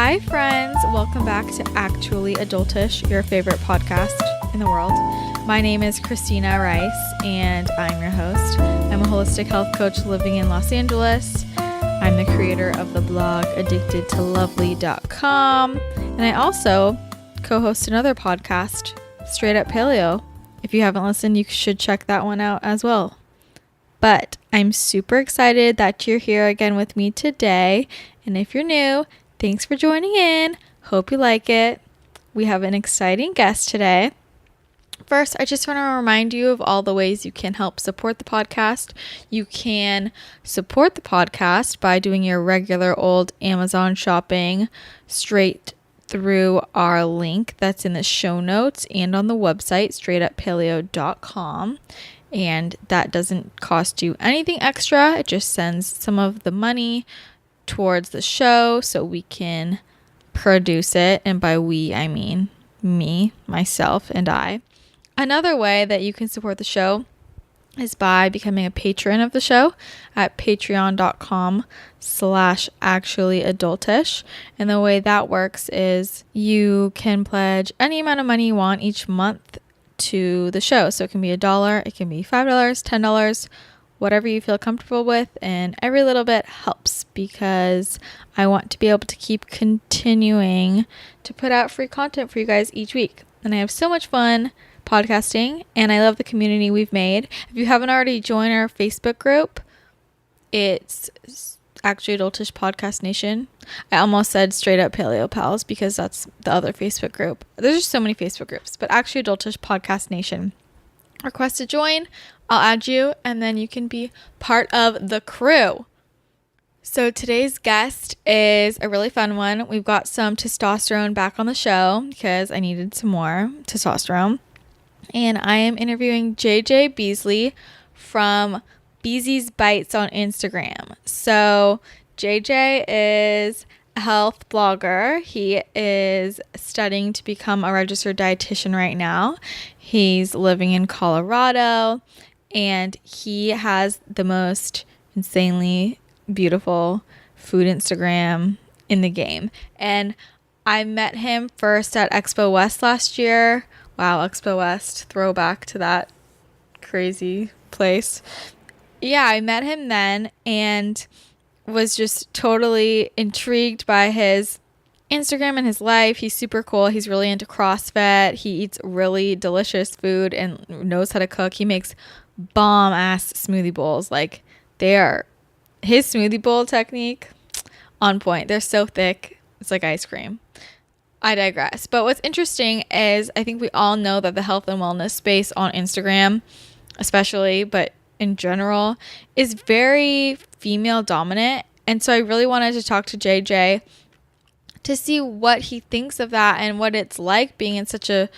Hi friends, welcome back to Actually Adultish, your favorite podcast in the world. My name is Christina Rice and I'm your host. I'm a holistic health coach living in Los Angeles. I'm the creator of the blog addictedtolovely.com, and I also co-host another podcast, Straight Up Paleo. If you haven't listened, you should check that one out as well. But I'm super excited that you're here again with me today, and if you're new, thanks for joining in. Hope you like it. We have an exciting guest today. First, I just want to remind you of all the ways you can help support the podcast. You can support the podcast by doing your regular old Amazon shopping straight through our link that's in the show notes and on the website, straightuppaleo.com. And that doesn't cost you anything extra. It just sends some of the money towards the show so we can produce it. And by we, I mean me, myself, and I. Another way that you can support the show is by becoming a patron of the show at patreon.com/actuallyadultish. And the way that works is you can pledge any amount of money you want each month to the show. So it can be $1, it can be $5, $10, whatever you feel comfortable with, and every little bit helps because I want to be able to keep continuing to put out free content for you guys each week. And I have so much fun podcasting, and I love the community we've made. If you haven't already joined our Facebook group, it's Actually Adultish Podcast Nation. I almost said Straight Up Paleo Pals because that's the other Facebook group. There's just so many Facebook groups, but Actually Adultish Podcast Nation. Request to join, I'll add you, and then you can be part of the crew. So today's guest is a really fun one. We've got some testosterone back on the show because I needed some more testosterone. And I am interviewing JJ Beasley from Beezy's Bites on Instagram. So JJ is a health blogger. He is studying to become a registered dietitian right now. He's living in Colorado, and he has the most insanely beautiful food Instagram in the game. And I met him first at Expo West last year. Wow, Expo West, throwback to that crazy place. Yeah, I met him then and was just totally intrigued by his Instagram and his life. He's super cool. He's really into CrossFit. He eats really delicious food and knows how to cook. He makes bomb ass smoothie bowls. Like, they are, his smoothie bowl technique on point. They're so thick. It's like ice cream. I digress. But what's interesting is I think we all know that the health and wellness space on Instagram, especially, but in general, is very female dominant. And so I really wanted to talk to JJ to see what he thinks of that and what it's like being in such a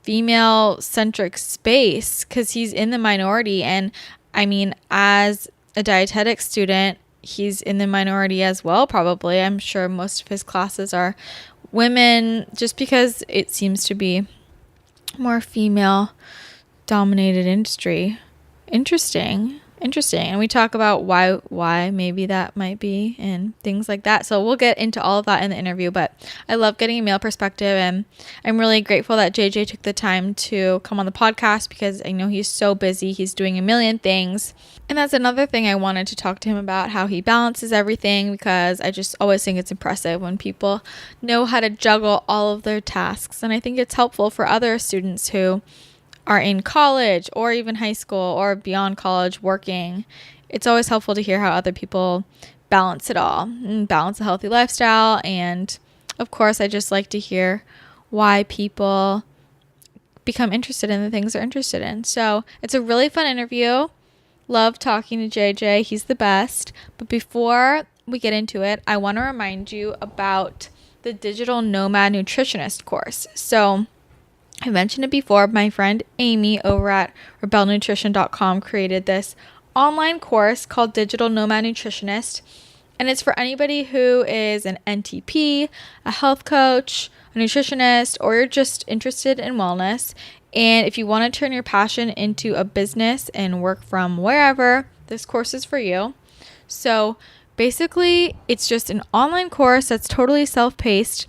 female centric space, because he's in the minority. And I mean, as a dietetics student, he's in the minority as well, probably. I'm sure most of his classes are women just because it seems to be more female dominated industry. Interesting. And we talk about why maybe that might be and things like that. So we'll get into all of that in the interview, but I love getting a male perspective, and I'm really grateful that JJ took the time to come on the podcast because I know he's so busy. He's doing a million things. And that's another thing I wanted to talk to him about, how he balances everything, because I just always think it's impressive when people know how to juggle all of their tasks. And I think it's helpful for other students who are in college or even high school or beyond college working. It's always helpful to hear how other people balance it all and balance a healthy lifestyle. And of course, I just like to hear why people become interested in the things they're interested in. So it's a really fun interview. Love talking to JJ. He's the best. But before we get into it, I want to remind you about the Digital Nomad Nutritionist course. So I mentioned it before. My friend Amy over at rebelnutrition.com created this online course called Digital Nomad Nutritionist. And it's for anybody who is an NTP, a health coach, a nutritionist, or you're just interested in wellness. And if you want to turn your passion into a business and work from wherever, this course is for you. So Basically, it's just an online course that's totally self-paced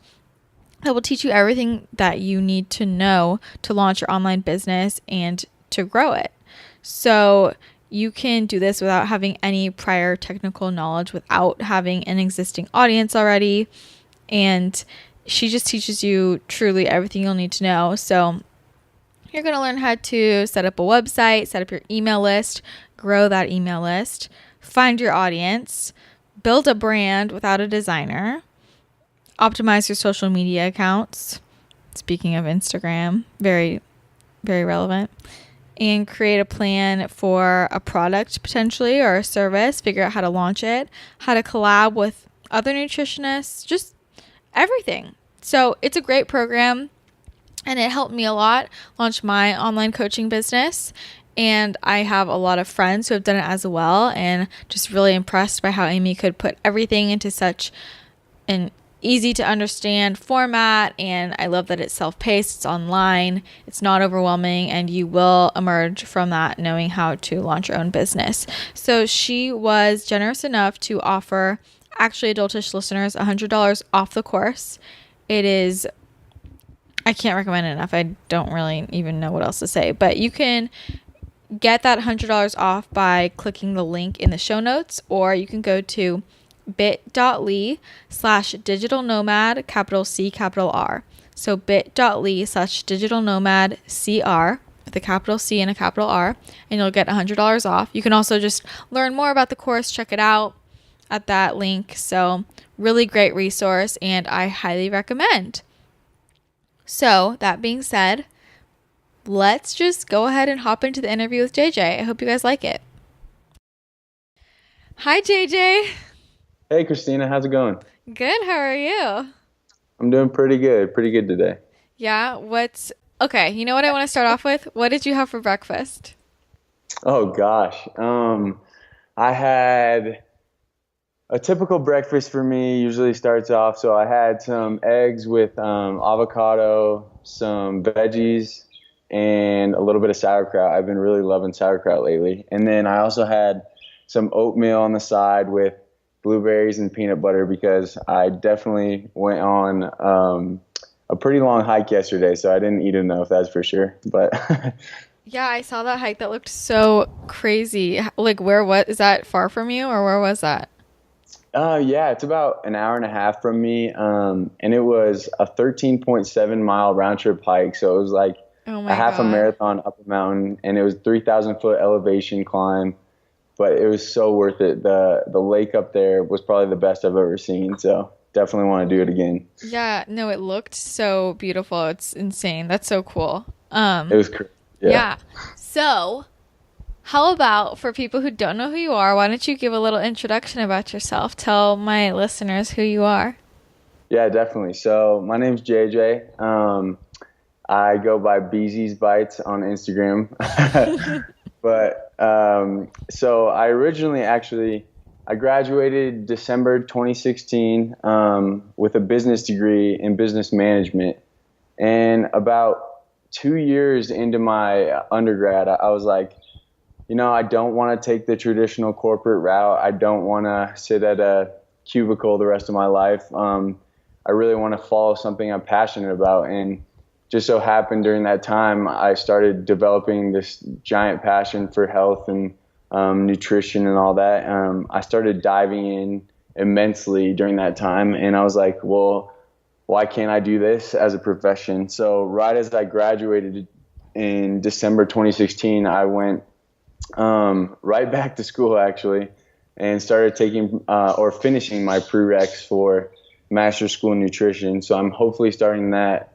that will teach you everything that you need to know to launch your online business and to grow it. So you can do this without having any prior technical knowledge, without having an existing audience already. And she just teaches you truly everything you'll need to know. So you're going to learn how to set up a website, set up your email list, grow that email list, find your audience, build a brand without a designer, optimize your social media accounts. Speaking of Instagram, very, very relevant. And create a plan for a product potentially, or a service, figure out how to launch it, how to collab with other nutritionists, just everything. So it's a great program, and it helped me a lot launch my online coaching business. And I have a lot of friends who have done it as well, and just really impressed by how Amy could put everything into such an easy to understand format. And I love that it's self-paced, it's online, it's not overwhelming, and you will emerge from that knowing how to launch your own business. So she was generous enough to offer actually Adultish listeners $100 off the course. It is, I can't recommend it enough. I don't really even know what else to say, but you can get that $100 off by clicking the link in the show notes, or you can go to bit.ly/digital nomad, capital C, capital R. So bit.ly/digital nomad CR with a capital C and a capital R, and you'll get $100 off. You can also just learn more about the course, check it out at that link. So really great resource, and I highly recommend. So that being said, let's just go ahead and hop into the interview with JJ. I hope you guys like it. Hi, JJ. Hey, Christina. How's it going? Good. How are you? I'm doing pretty good. Pretty good today. Yeah. Okay. You know what I want to start off with? What did you have for breakfast? Oh, gosh. I had a typical breakfast for me usually starts off. So I had some eggs with avocado, some veggies, and a little bit of sauerkraut. I've been really loving sauerkraut lately. And then I also had some oatmeal on the side with blueberries and peanut butter, because I definitely went on a pretty long hike yesterday, so I didn't eat enough, that's for sure. But yeah, I saw that hike. That looked so crazy. Like, is that far from you, or where was that? Yeah, it's about an hour and a half from me, and it was a 13.7 mile round trip hike, so it was like a half a marathon up a mountain, and it was 3,000 foot elevation climb. But it was so worth it. The lake up there was probably the best I've ever seen. So definitely want to do it again. Yeah, no, it looked so beautiful. It's insane. That's so cool. It was crazy. Yeah. So how about, for people who don't know who you are, why don't you give a little introduction about yourself? Tell my listeners who you are. Yeah, definitely. So my name's JJ. I go by Beasley's Bites on Instagram. But so I originally I graduated December 2016 with a business degree in business management. And about 2 years into my undergrad, I was like, I don't want to take the traditional corporate route. I don't want to sit at a cubicle the rest of my life. I really want to follow something I'm passionate about. And just so happened during that time, I started developing this giant passion for health and nutrition and all that. I started diving in immensely during that time, and I was like, well, why can't I do this as a profession? So right as I graduated in December 2016, I went right back to school, actually, and started taking or finishing my prereqs for Master's School in Nutrition. So I'm hopefully starting that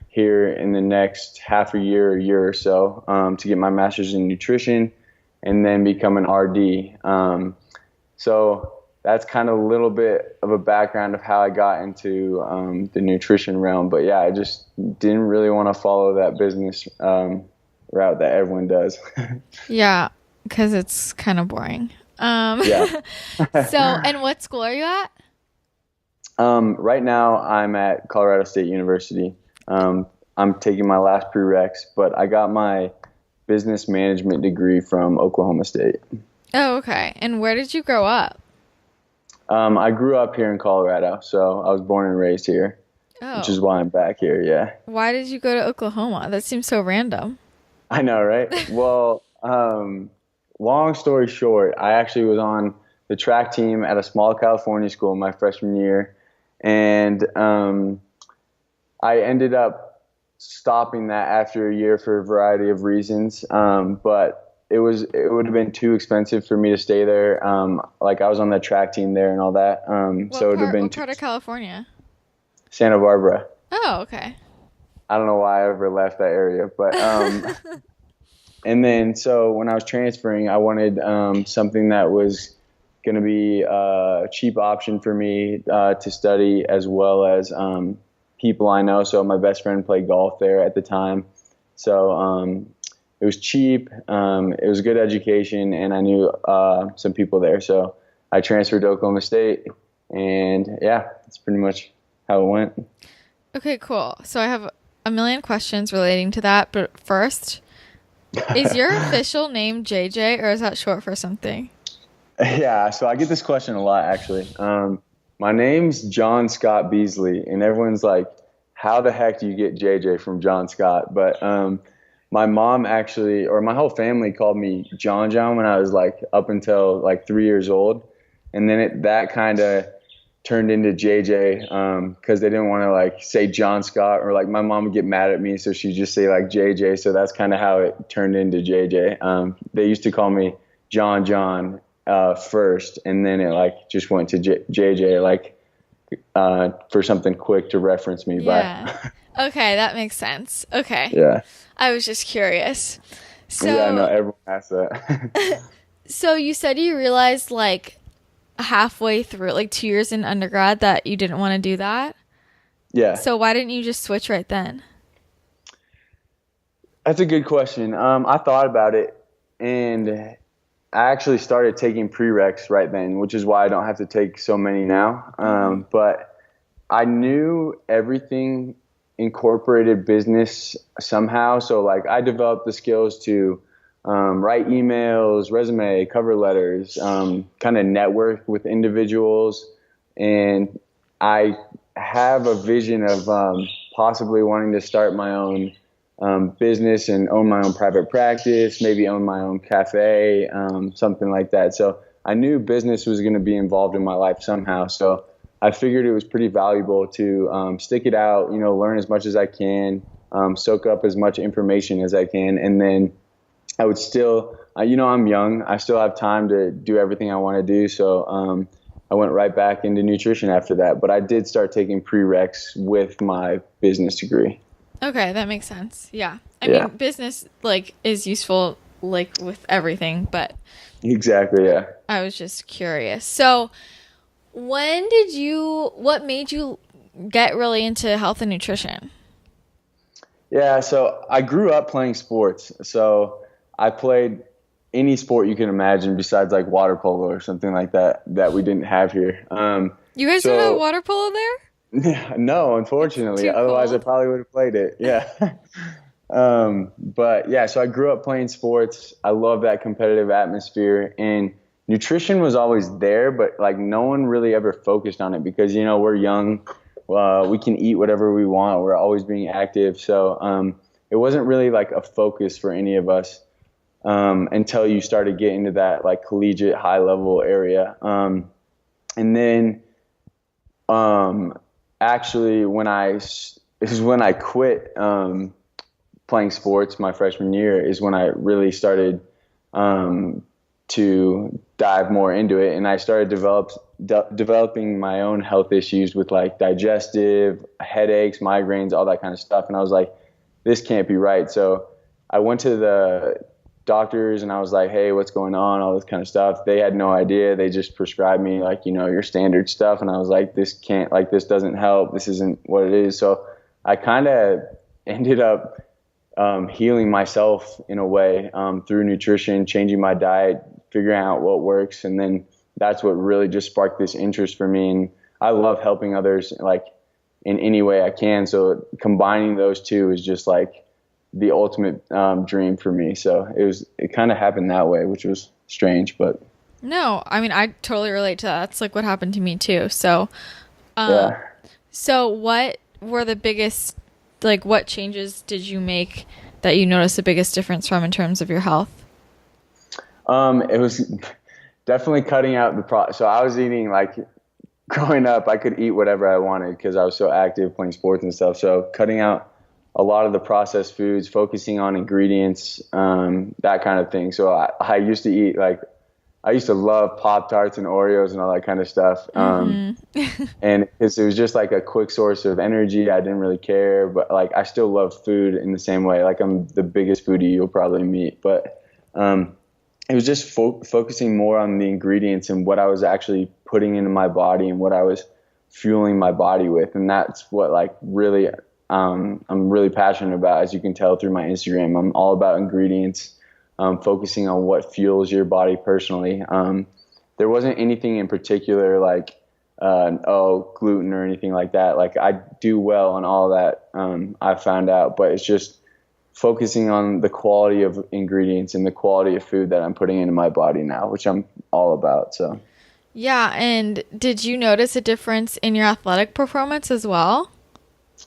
here in the next half a year or so, to get my master's in nutrition and then become an RD. So that's kind of a little bit of a background of how I got into the nutrition realm. But yeah, I just didn't really want to follow that business route that everyone does. Yeah, because it's kind of boring. Yeah. So, and what school are you at? Right now I'm at Colorado State University. I'm taking my last prereqs, but I got my business management degree from Oklahoma State. Oh, okay. And where did you grow up? I grew up here in Colorado, so I was born and raised here, which is Oh, why I'm back here. Yeah, why did you go to Oklahoma? That seems so random. I know, right? Well, long story short, I actually was on the track team at a small California school my freshman year, and I ended up stopping that after a year for a variety of reasons. But it would have been too expensive for me to stay there. Like I was on the track team there and all that. So it would have been What too, part of California? Santa Barbara. Oh, okay. I don't know why I ever left that area, but and then so when I was transferring, I wanted something that was going to be a cheap option for me to study, as well as people I know. So my best friend played golf there at the time, so it was cheap. It was a good education, and I knew some people there. So I transferred to Oklahoma State, and yeah, that's pretty much how it went. Okay, cool. So I have a million questions relating to that, but first, is your official name JJ or is that short for something? Yeah, so I get this question a lot actually. My name's John Scott Beasley, and everyone's like, "How the heck do you get JJ from John Scott?" But my mom actually, or my whole family, called me John John when I was like up until like 3 years old, and then that kind of turned into JJ because they didn't want to like say John Scott, or like my mom would get mad at me, so she'd just say like JJ. So that's kind of how it turned into JJ. They used to call me John John first, and then it like just went to JJ like for something quick to reference me by. Yeah. Okay, that makes sense. Okay. Yeah, I was just curious. yeah, I know So, everyone asks that. so you said you realized like halfway through, like 2 years in undergrad, that you didn't want to do that. Yeah, So why didn't you just switch right then? that's a good question. I thought about it, and I actually started taking prereqs right then, which is why I don't have to take so many now. Mm-hmm. But I knew everything incorporated business somehow. So like I developed the skills to write emails, resume, cover letters, kind of network with individuals. And I have a vision of possibly wanting to start my own business and own my own private practice, maybe own my own cafe, something like that. So I knew business was going to be involved in my life somehow. So I figured it was pretty valuable to stick it out, learn as much as I can, soak up as much information as I can, and then I would still, I'm young. I still have time to do everything I want to do. So I went right back into nutrition after that. But I did start taking prereqs with my business degree. Okay, that makes sense. Yeah. I Yeah, mean, business like is useful like with everything, but exactly. Yeah. I was just curious. So, what made you get really into health and nutrition? Yeah. So I grew up playing sports. So I played any sport you can imagine besides like water polo or something like that we didn't have here. You guys don't have So water polo there? no, It's unfortunately. too Otherwise, I cold. probably would have played it. Yeah. But yeah, so I grew up playing sports. I love that competitive atmosphere, and nutrition was always there, but like no one really ever focused on it because, we're young. We can eat whatever we want. We're always being active. So, it wasn't really like a focus for any of us, until you started getting to that like collegiate high level area. And then, um, actually this is when I quit, playing sports my freshman year is when I really started um, to dive more into it, and I started developing my own health issues with like digestive headaches, migraines, all that kind of stuff. And I was like, this can't be right. So I went to the doctors and I was like, hey, what's going on? All this kind of stuff. They had no idea. They just prescribed me like, your standard stuff. And I was like, this doesn't help. This isn't what it is. So I kind of ended up healing myself in a way through nutrition, changing my diet, figuring out what works. And then that's what really just sparked this interest for me. And I love helping others like in any way I can. So combining those two is just like the ultimate dream for me. So it kind of happened that way, which was strange, but No, I mean, I totally relate to that. That's like what happened to me too. So, um, Yeah. so what were the biggest, like, what changes did you make that you noticed the biggest difference from in terms of your health? It was definitely cutting out so I was eating like growing up, I could eat whatever I wanted because I was so active playing sports and stuff. So cutting out a lot of the processed foods, focusing on ingredients, that kind of thing. So I used to eat like I used to love Pop Tarts and Oreos and all that kind of stuff. Mm-hmm. And it was just like a quick source of energy. I didn't really care, but like I still love food in the same way. Like I'm the biggest foodie you'll probably meet, but um, it was just focusing more on the ingredients and what I was actually putting into my body and what I was fueling my body with, and that's what like really I'm really passionate about. As you can tell through my Instagram, I'm all about ingredients, focusing on what fuels your body personally. There wasn't anything in particular like gluten or anything like that. Like I do well on all that, I found out, but it's just focusing on the quality of ingredients and the quality of food that I'm putting into my body now, which I'm all about. So, Yeah, and did you notice a difference in your athletic performance as well?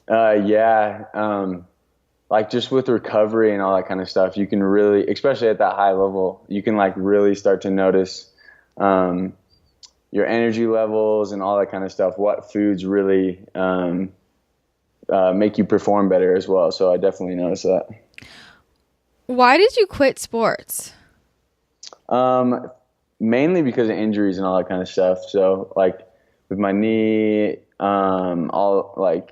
yeah, like just with recovery and all that kind of stuff, you can really, especially at that high level, you can like really start to notice um, your energy levels and all that kind of stuff. What foods really make you perform better as well. So I definitely noticed that. Why did you quit sports? Um, Mainly because of injuries and all that kind of stuff. So like with my knee, all like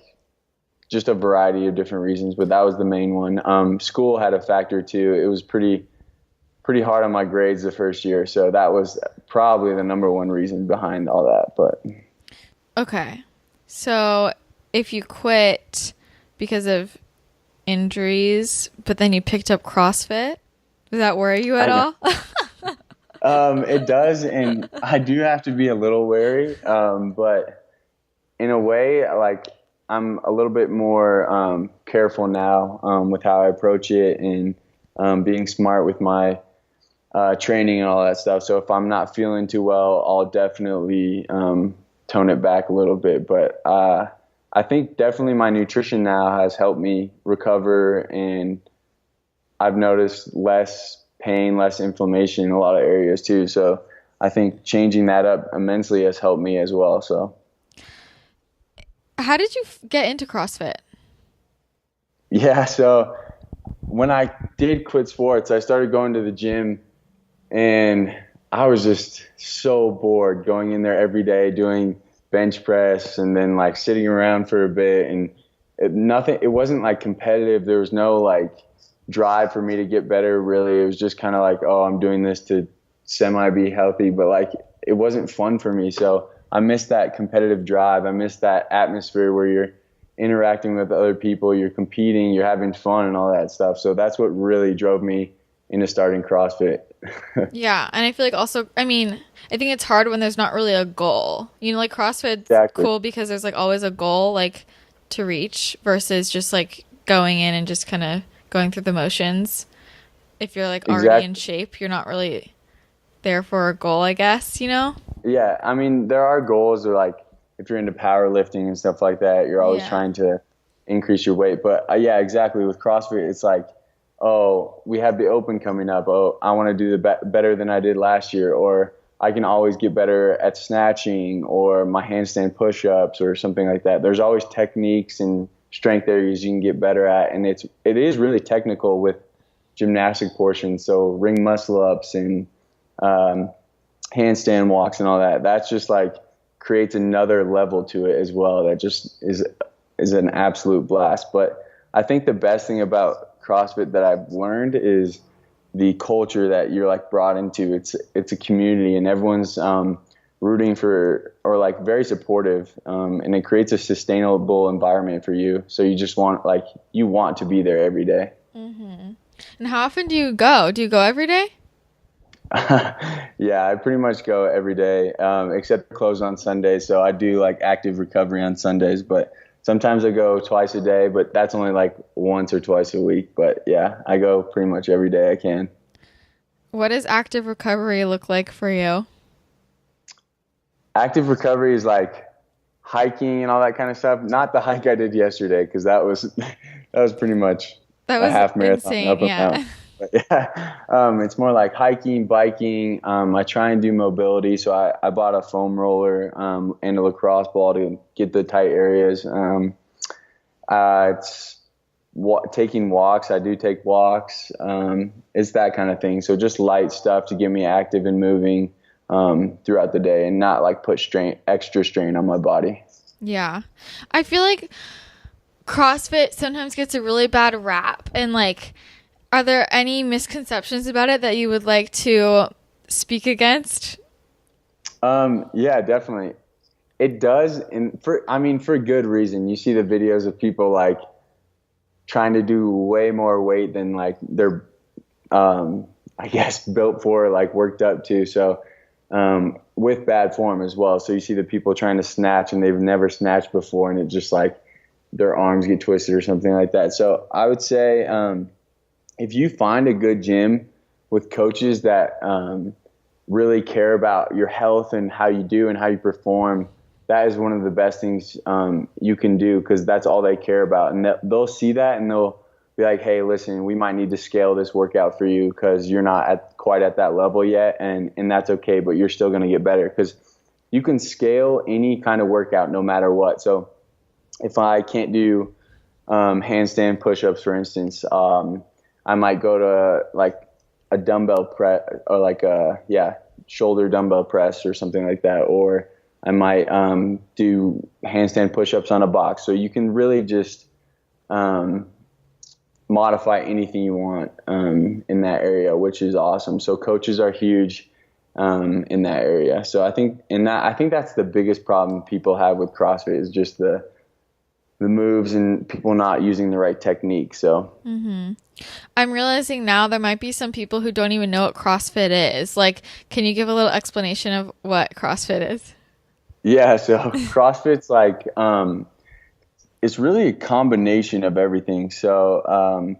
just a variety of different reasons, but that was the main one. School had a factor too. It was pretty hard on my grades the first year, so that was probably the number one reason behind all that. But Okay. So if you quit because of injuries, but then you picked up CrossFit, does that worry you at I know all? it does, and I do have to be a little wary. But in a way, like I'm a little bit more careful now with how I approach it and being smart with my training and all that stuff. So if I'm not feeling too well, I'll definitely tone it back a little bit. But I think definitely my nutrition now has helped me recover, and I've noticed less pain, less inflammation in a lot of areas too. So I think changing that up immensely has helped me as well. So How did you get into CrossFit? yeah, so when I did quit sports, I started going to the gym, and I was just so bored going in there every day doing bench press and then like sitting around for a bit, and it wasn't like competitive. There was no like drive for me to get better really. It was just kind of like, oh, I'm doing this to semi be healthy, but like it wasn't fun for me. So I missed that competitive drive. I missed that atmosphere where you're interacting with other people, you're competing, you're having fun and all that stuff. So that's what really drove me into starting CrossFit. Yeah, and I feel like also, I mean, I think it's hard when there's not really a goal. You know, like CrossFit's Exactly. cool because there's like always a goal like to reach versus just like going in and just kind of going through the motions. If you're like already in Exactly. shape, you're not really there for a goal, I guess, you know? Yeah. I mean, there are goals, or like if you're into powerlifting and stuff like that, you're always Yeah. trying to increase your weight. But yeah, exactly. With CrossFit, it's like, oh, we have the open coming up. Oh, I want to do better than I did last year, or I can always get better at snatching or my handstand push-ups or something like that. There's always techniques and strength areas you can get better at, and it is really technical with gymnastic portions. So ring muscle ups and um, handstand walks and all that. That's just like creates another level to it as well. That just is an absolute blast. But I think the best thing about CrossFit that I've learned is the culture that you're like brought into. It's a community, and everyone's rooting for, or like very supportive, and it creates a sustainable environment for you. So you want to be there every day. And how often do you go? Do you go every day? Yeah, I pretty much go every day, except close on Sundays. So I do like active recovery on Sundays, but sometimes I go twice a day, but that's only like once or twice a week. But yeah, I go pretty much every day I can. What does active recovery look like for you? Active recovery is like hiking and all that kind of stuff. Not the hike I did yesterday, because that was that was pretty much That a was half marathon insane. up a Yeah. mountain. But yeah, it's more like hiking, biking. I try and do mobility, so I bought a foam roller and a lacrosse ball to get the tight areas. It's taking walks. I do take walks. It's that kind of thing. So just light stuff to get me active and moving throughout the day, and not like put extra strain on my body. Yeah. I feel like CrossFit sometimes gets a really bad rap, and like, are there any misconceptions about it that you would like to speak against? Yeah, definitely. It does, and for good reason. You see the videos of people like trying to do way more weight than like they're, I guess, built for, like worked up to. So, with bad form as well. So you see the people trying to snatch and they've never snatched before, and it just like their arms get twisted or something like that. So I would say, if you find a good gym with coaches that really care about your health and how you do and how you perform, that is one of the best things you can do, because that's all they care about. And they'll see that and they'll be like, hey, listen, we might need to scale this workout for you because you're not quite at that level yet, and that's okay, but you're still going to get better, because you can scale any kind of workout no matter what. So if I can't do handstand push-ups, for instance, I might go to like a dumbbell press, or like shoulder dumbbell press or something like that, or I might do handstand push-ups on a box. So you can really just modify anything you want in that area, which is awesome. So coaches are huge in that area. So I think that's the biggest problem people have with CrossFit, is just the moves and people not using the right technique. So I'm realizing now there might be some people who don't even know what CrossFit is. Like, can you give a little explanation of what CrossFit is? yeah, so CrossFit's like it's really a combination of everything. So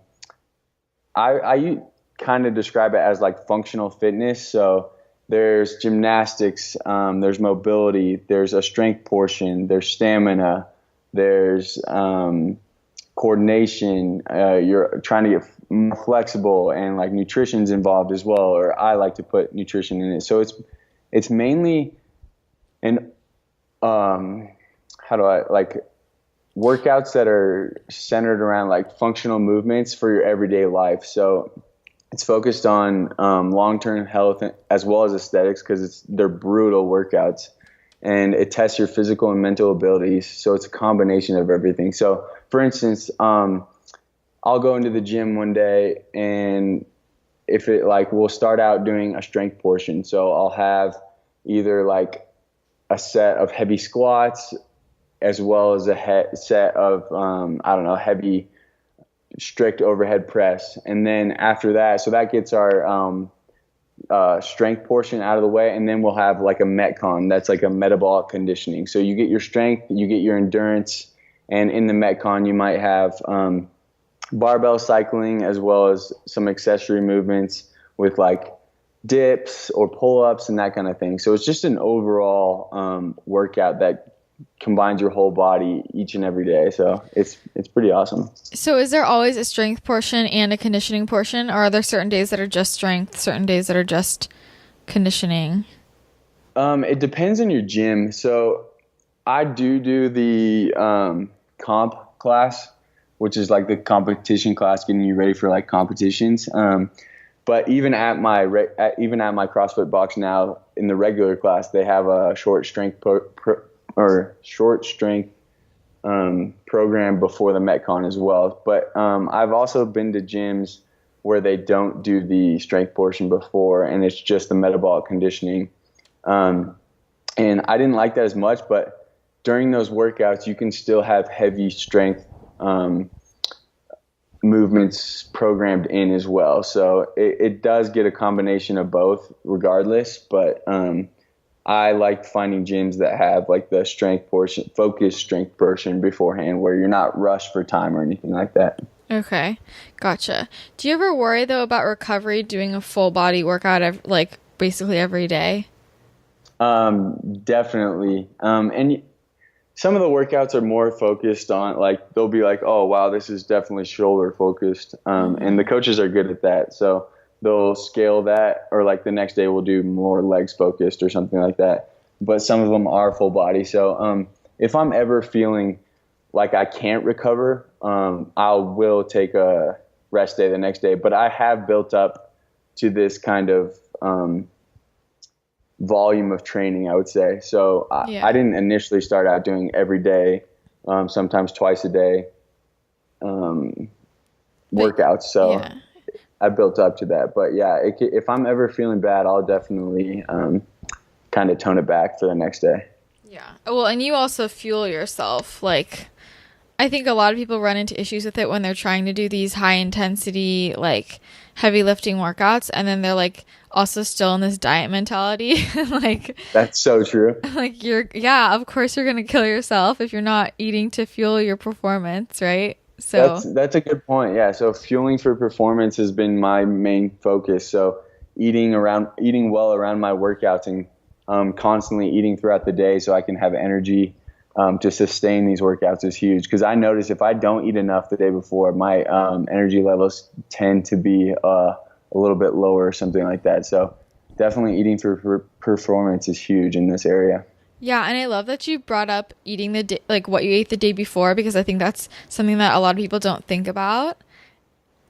I kind of describe it as like functional fitness. So there's gymnastics, there's mobility, there's a strength portion, there's stamina, there's coordination. You're trying to get more flexible, and like nutrition's involved as well, or I like to put nutrition in it. So it's mainly an how do I like workouts that are centered around like functional movements for your everyday life. So it's focused on long-term health as well as aesthetics, because they're brutal workouts, and it tests your physical and mental abilities. So it's a combination of everything. So for instance, I'll go into the gym one day, and if it like, we'll start out doing a strength portion. So I'll have either like a set of heavy squats, as well as a set of, heavy strict overhead press. And then after that, so that gets our strength portion out of the way. And then we'll have like a Metcon. That's like a metabolic conditioning. So you get your strength, you get your endurance. And in the Metcon, you might have barbell cycling, as well as some accessory movements with like dips or pull-ups and that kind of thing. So it's just an overall workout that combines your whole body each and every day. So it's pretty awesome. So is there always a strength portion and a conditioning portion, or are there certain days that are just strength, certain days that are just conditioning? It depends on your gym. So I do the comp class, which is like the competition class, getting you ready for like competitions. But even at my CrossFit box now, in the regular class, they have a short strength program before the Metcon as well. But I've also been to gyms where they don't do the strength portion before, and it's just the metabolic conditioning. And I didn't like that as much, but during those workouts, you can still have heavy strength movements programmed in as well. So it does get a combination of both regardless, but I like finding gyms that have like the focused strength portion beforehand, where you're not rushed for time or anything like that. Okay. Gotcha. Do you ever worry though about recovery doing a full body workout like basically every day? Definitely. And some of the workouts are more focused on like they'll be like, oh wow, this is definitely shoulder focused. And the Mm-hmm. coaches are good at that, so they'll scale that, or like the next day we'll do more legs focused or something like that. But some of them are full body. So if I'm ever feeling like I can't recover, I will take a rest day the next day. But I have built up to this kind of volume of training, I would say. So I Yeah. didn't initially start out doing every day, sometimes twice a day But workouts. So yeah. I built up to that. But yeah, if I'm ever feeling bad, I'll definitely kind of tone it back for the next day. Yeah. Well, and you also fuel yourself. Like, I think a lot of people run into issues with it when they're trying to do these high intensity, like heavy lifting workouts, and then they're like also still in this diet mentality. like, That's so true. like yeah, of course you're gonna kill yourself if you're not eating to fuel your performance, right? So, That's a good point. Yeah. So fueling for performance has been my main focus. So eating well around my workouts and constantly eating throughout the day so I can have energy to sustain these workouts is huge. Because I notice if I don't eat enough the day before, my energy levels tend to be a little bit lower or something like that. So definitely eating for performance is huge in this area. yeah, and I love that you brought up eating the day, like what you ate the day before, because I think that's something that a lot of people don't think about.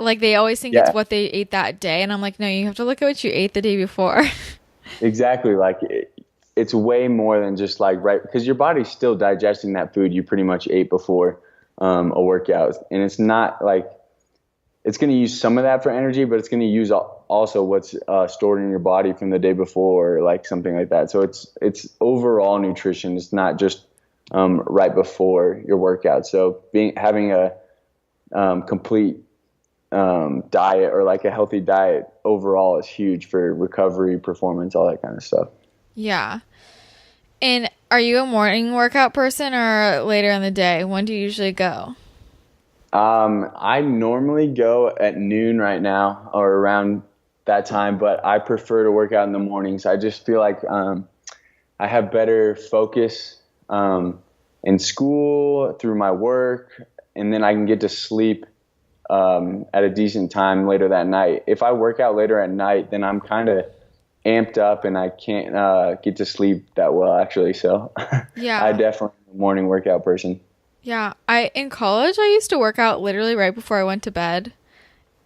Like they always think it's Yeah. what they ate that day, and I'm like, no, you have to look at what you ate the day before. Exactly. Like it's way more than just like, right, because your body's still digesting that food you pretty much ate before a workout, and it's not like it's going to use some of that for energy, but it's going to use also what's stored in your body from the day before, or like something like that. So it's overall nutrition. It's not just right before your workout. So having a complete diet, or like a healthy diet overall, is huge for recovery, performance, all that kind of stuff. Yeah. And are you a morning workout person or later in the day? When do you usually go? I normally go at noon right now, or around that time, but I prefer to work out in the mornings. I just feel like I have better focus in school, through my work, and then I can get to sleep at a decent time later that night. If I work out later at night, then I'm kind of amped up and I can't get to sleep that well, actually. So I Yeah. definitely am a morning workout person. Yeah. I in college I used to work out literally right before I went to bed.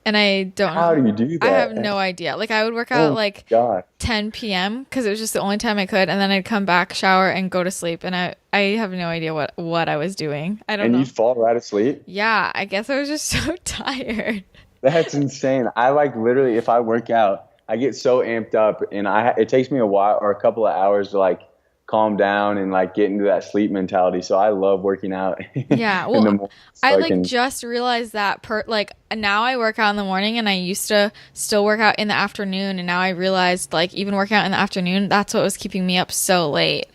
And I don't How know. do you do I have that? no idea. Like I would work out Oh at like my God. 10 p.m. because it was just the only time I could, and then I'd come back, shower, and go to sleep. And I have no idea what I was doing. I don't And you know. fall right asleep? Yeah, I guess I was just so tired. That's insane. I like literally, if I work out, I get so amped up, and it takes me a while or a couple of hours to like calm down and like get into that sleep mentality. So I love working out Yeah, in the well, morning I so I like can. just realized that like now I work out in the morning and I used to still work out in the afternoon, and now I realized like even working out in the afternoon, that's what was keeping me up so late.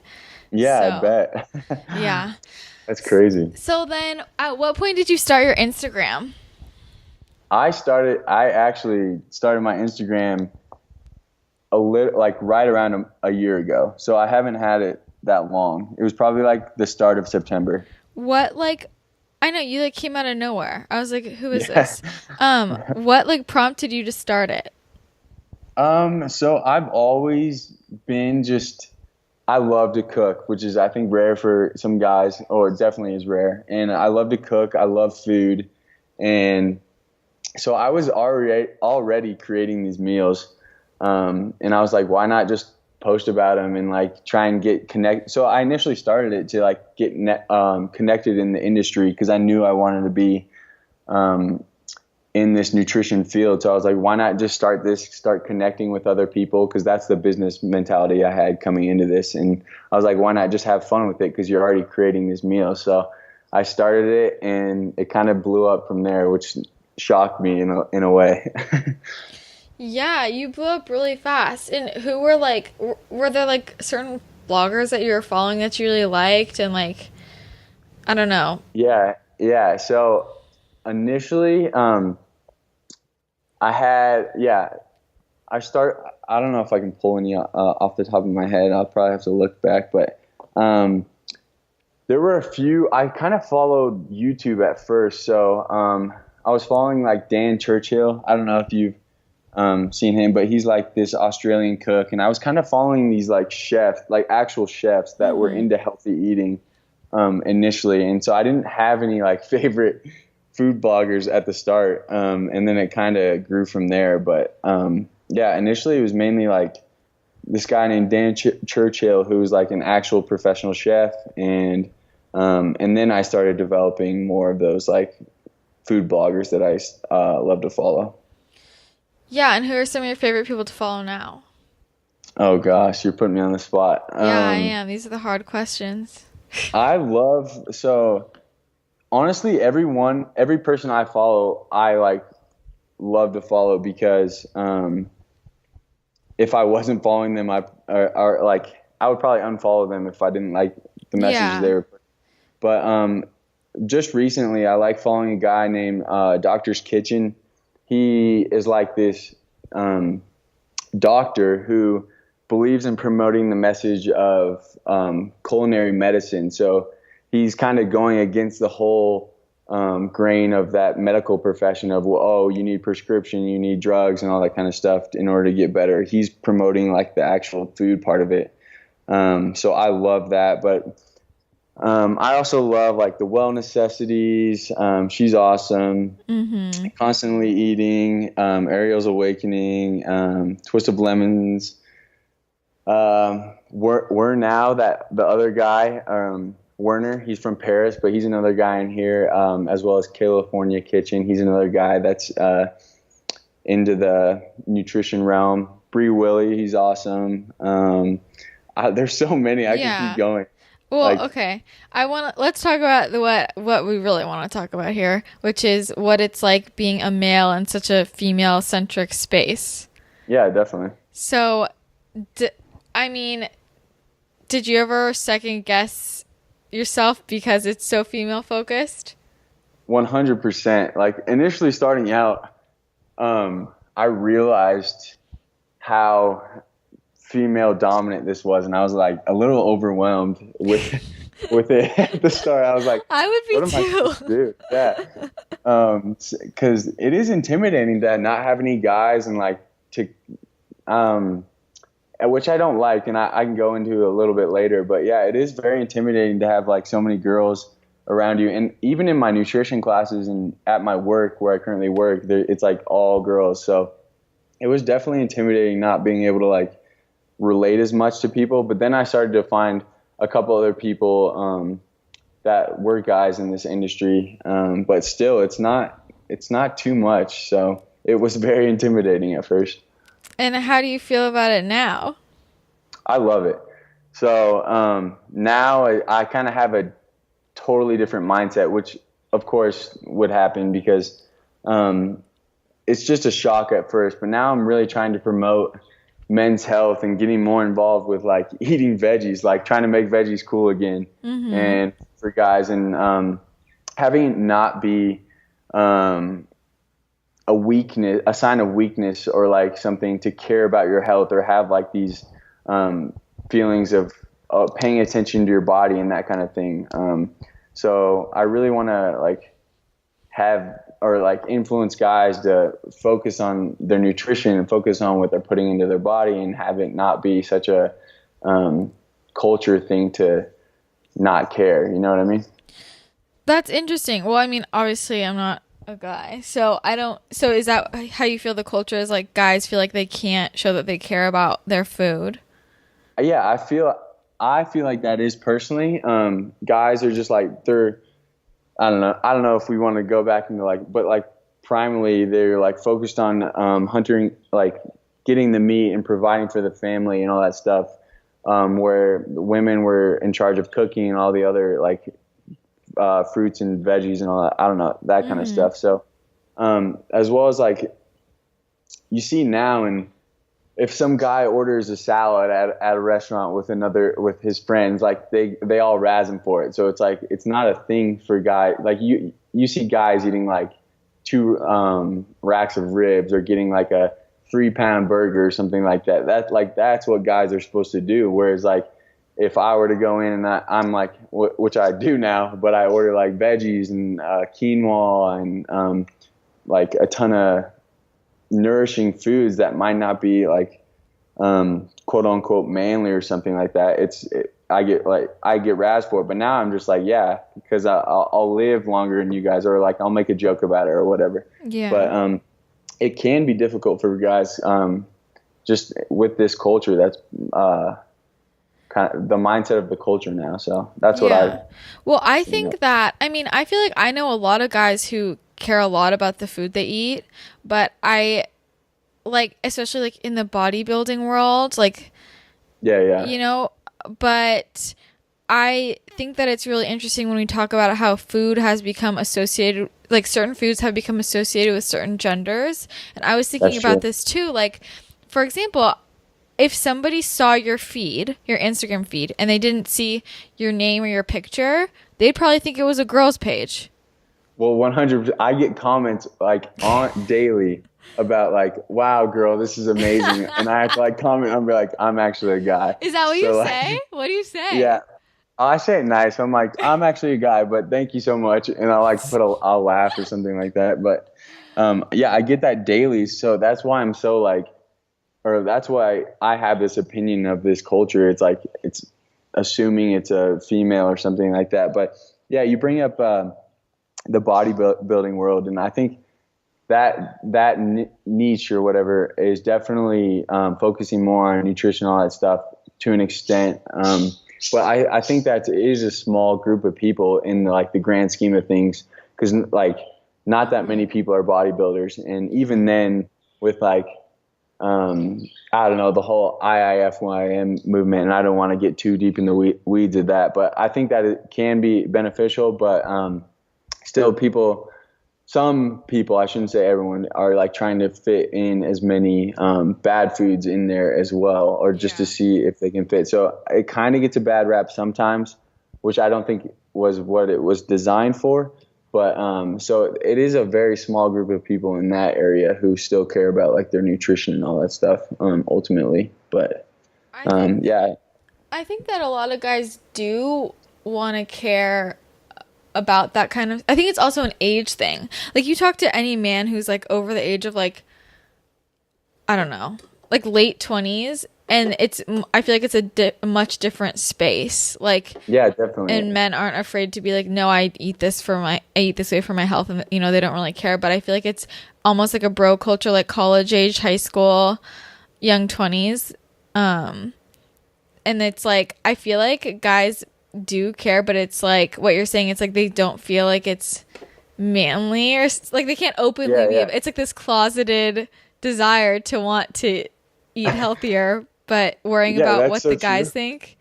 Yeah, I So, bet. yeah. That's crazy. So then at what point did you start your Instagram? I actually started my Instagram a little, like right around a year ago. So I haven't had it that long. It was probably like the start of September. What like I know you like came out of nowhere. I was like, who is Yeah. this? What like prompted you to start it? So I've always been just, I love to cook, which is I think rare for some guys, or it definitely is rare. And I love to cook. I love food. And so I was already creating these meals. And I was like, why not just post about them and like try and get connect. So I initially started it to like get connected in the industry, because I knew I wanted to be um, in this nutrition field. So I was like, why not just start connecting with other people? Because that's the business mentality I had coming into this. And I was like, why not just have fun with it? Because you're already creating these meals. So I started it, and it kind of blew up from there, which shocked me in a way. Yeah, you blew up really fast. And who were like were there like certain bloggers that you were following that you really liked and like I don't know. Yeah. So initially, I had, yeah, I don't know if I can pull any off the top of my head. I'll probably have to look back, but there were a few. I kind of followed YouTube at first. So I was following like Dan Churchill. I don't know if you've seen him, but he's like this Australian cook. And I was kind of following these like chefs, like actual chefs that were into healthy eating initially. And so I didn't have any like favorite food bloggers at the start. And then it kind of grew from there. But yeah, initially it was mainly like this guy named Dan Churchill, who was like an actual professional chef. And then I started developing more of those like food bloggers that I love to follow. Yeah, and who are some of your favorite people to follow now? Oh gosh, you're putting me on the spot. Yeah, I am. These are the hard questions. So honestly, every person I follow, I like love to follow because if I wasn't following them, I would probably unfollow them if I didn't like the message they were putting. But just recently, I like following a guy named Doctor's Kitchen. He is like this doctor who believes in promoting the message of culinary medicine. So he's kind of going against the whole grain of that medical profession of, well, oh, you need prescription, you need drugs and all that kind of stuff in order to get better. He's promoting like the actual food part of it. So I love that. But I also love like the Well Necessities. She's awesome. Mm-hmm. Constantly Eating, Ariel's Awakening, Twist of Lemons. We're now that the other guy, Werner, he's from Paris, but he's another guy in here, as well as California Kitchen. He's another guy that's into the nutrition realm. Bree Willie, he's awesome. There's so many. I can keep going. Well, okay. Let's talk about what we really want to talk about here, which is what it's like being a male in such a female-centric space. Yeah, definitely. So, did you ever second guess yourself because it's so female-focused? 100%. Like, initially starting out, I realized how female dominant this was, and I was like a little overwhelmed with it at the start. I was like, I would be what am I supposed to do? Yeah, because it is intimidating to not have any guys and like to which I don't like, and I can go into a little bit later. But yeah, it is very intimidating to have like so many girls around you, and even in my nutrition classes and at my work where I currently work, it's like all girls. So it was definitely intimidating not being able to like relate as much to people. But then I started to find a couple other people that were guys in this industry, but still it's not too much. So it was very intimidating at first. And how do you feel about it now? I love it. So now I kind of have a totally different mindset, which of course would happen because it's just a shock at first. But now I'm really trying to promote men's health and getting more involved with like eating veggies, like trying to make veggies cool again, and for guys, and having it not be a weakness, a sign of weakness, or like something to care about your health or have like these feelings of paying attention to your body and that kind of thing. So I really want to like have or like influence guys to focus on their nutrition and focus on what they're putting into their body and have it not be such a culture thing to not care. You know what I mean? That's interesting. Well, I mean, obviously I'm not a guy, so so is that how you feel the culture is? Like guys feel like they can't show that they care about their food? Yeah, I feel like that is personally. Guys are just like I don't know if we want to go back into like, but like primarily they're like focused on hunting, like getting the meat and providing for the family and all that stuff. Where women were in charge of cooking and all the other like fruits and veggies and all that. I don't know, that kind of stuff. So as well as like you see now, and if some guy orders a salad at a restaurant with his friends, like they all razz him for it. So it's like it's not a thing for guys. Like you see guys eating like two racks of ribs or getting like a 3-pound burger or something like that. That's what guys are supposed to do. Whereas like if I were to go in and I'm like, which I do now, but I order like veggies and quinoa and like a ton of nourishing foods that might not be like quote unquote manly or something like that. I get razzed for it, but now I'm just like, yeah, because I'll live longer than you guys, or like I'll make a joke about it or whatever. Yeah. But it can be difficult for guys just with this culture. That's kind of the mindset of the culture now. So that's what Well, I think that, I mean, I feel like I know a lot of guys who care a lot about the food they eat, but I like, especially like in the bodybuilding world, like, you know, but I think that it's really interesting when we talk about how food has become associated, like certain foods have become associated with certain genders. And I was thinking about this too. Like, for example, if somebody saw your feed, your Instagram feed, and they didn't see your name or your picture, they'd probably think it was a girl's page. Well, 100%. I get comments like on daily about like, wow, girl, this is amazing. And I have to like comment and be like, I'm actually a guy. Is that what you say? What do you say? Yeah. I say it nice. I'm like, I'm actually a guy, but thank you so much. And I like I'll laugh or something like that. But yeah, I get that daily. So that's why I'm so like, or that's why I have this opinion of this culture. It's like, it's assuming it's a female or something like that. But yeah, you bring up the bodybuilding world. And I think that niche or whatever is definitely focusing more on nutrition, all that stuff to an extent. But I think that is a small group of people in like the grand scheme of things, because like not that many people are bodybuilders. And even then with like, I don't know, the whole IIFYM movement, and I don't want to get too deep in the weeds of that, but I think that it can be beneficial, but still some people, I shouldn't say everyone, are like trying to fit in as many bad foods in there as well, or just to see if they can fit. So it kind of gets a bad rap sometimes, which I don't think was what it was designed for. But so it is a very small group of people in that area who still care about like their nutrition and all that stuff ultimately. But yeah. I think that a lot of guys do want to care about that kind of, I think it's also an age thing. Like you talk to any man who's like over the age of like, I don't know, like late 20s, and I feel like it's a much different space. Like, yeah, definitely. And men aren't afraid to be like, no, I eat this way for my health, and you know, they don't really care. But I feel like it's almost like a bro culture, like college age, high school, young 20s. And it's like, I feel like guys do care, but it's like what you're saying, it's like they don't feel like it's manly, or like they can't openly be. It's like this closeted desire to want to eat healthier, but worrying about what the guys think.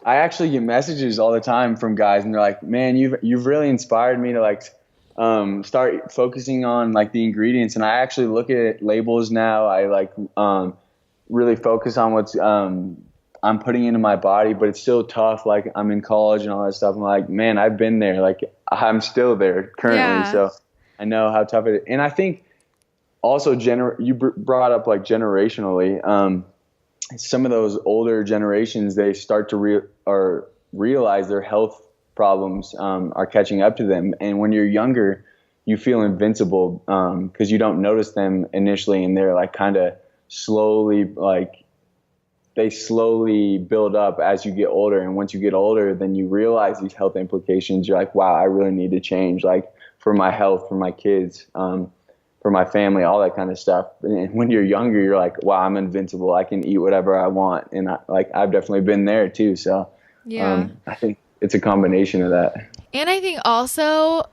I actually get messages all the time from guys, and they're like, man, you've really inspired me to like start focusing on like the ingredients. And I actually look at labels now. I like really focus on what's I'm putting into my body, but it's still tough. Like I'm in college and all that stuff. I'm like, man, I've been there. Like I'm still there currently. So I know how tough it is. And I think also you brought up like generationally, some of those older generations, they start to realize their health problems are catching up to them. And when you're younger, you feel invincible because you don't notice them initially, and they're like kind of slowly they slowly build up as you get older. And once you get older, then you realize these health implications. You're like, wow, I really need to change, like for my health, for my kids, for my family, all that kind of stuff. And when you're younger, you're like, wow, I'm invincible. I can eat whatever I want. And I've definitely been there too. So I think it's a combination of that. And I think also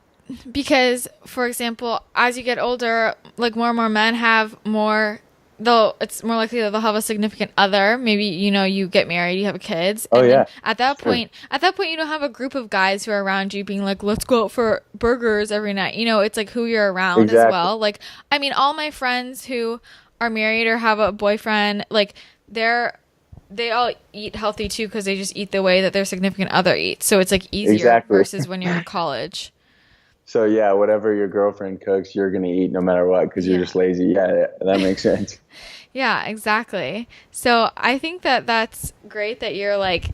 because, for example, as you get older, like more and more men have more, though it's more likely that they'll have a significant other. Maybe, you know, you get married, you have kids. Oh, yeah. At that point, you don't have a group of guys who are around you being like, let's go out for burgers every night. You know, it's like who you're around as well. Like, I mean, all my friends who are married or have a boyfriend, like they all eat healthy too, because they just eat the way that their significant other eats. So it's like easier versus when you're in college. So yeah, whatever your girlfriend cooks, you're gonna eat no matter what because you're Yeah. just lazy. Yeah, that makes sense. Yeah, exactly. So I think that that's great that you're like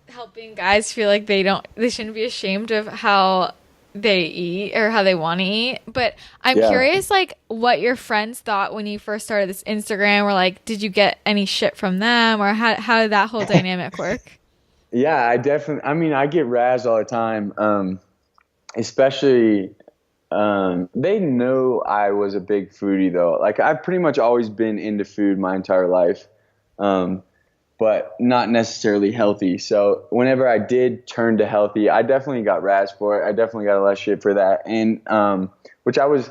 helping guys feel like they shouldn't be ashamed of how they eat or how they want to eat. But I'm Yeah. curious, like, what your friends thought when you first started this Instagram, or like, did you get any shit from them, or how did that whole dynamic work? Yeah, I mean, I get razzed all the time. Especially, they know I was a big foodie though. Like I've pretty much always been into food my entire life. Um, but not necessarily healthy. So whenever I did turn to healthy, I definitely got razzed for it. I definitely got a lot of shit for that, and which I was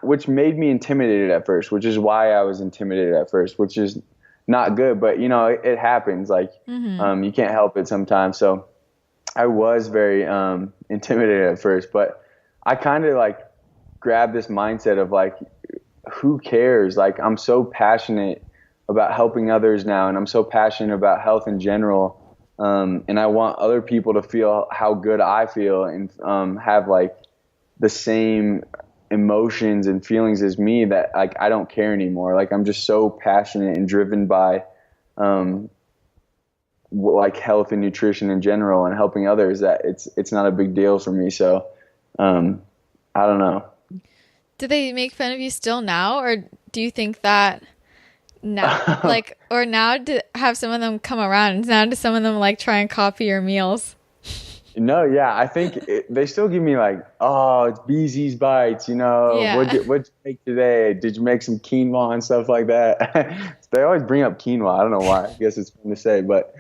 which made me intimidated at first, which is why I was intimidated at first, which is not good. But you know, it happens. Like Mm-hmm. you can't help it sometimes. So I was very intimidated at first, but I kind of like grabbed this mindset of like, who cares? Like I'm so passionate about helping others now, and I'm so passionate about health in general. And I want other people to feel how good I feel and have like the same emotions and feelings as me, that like I don't care anymore. Like I'm just so passionate and driven by um, like health and nutrition in general and helping others, that it's not a big deal for me. So um, I don't know. Do they make fun of you still now, or do you think that now, like, or now to have some of them come around, now do some of them like try and copy your meals? No, yeah, I think they still give me like, oh, it's Beasley's bites. You know, Yeah. what'd you make today? Did you make some quinoa and stuff like that? They always bring up quinoa. I don't know why. I guess it's fun to say, but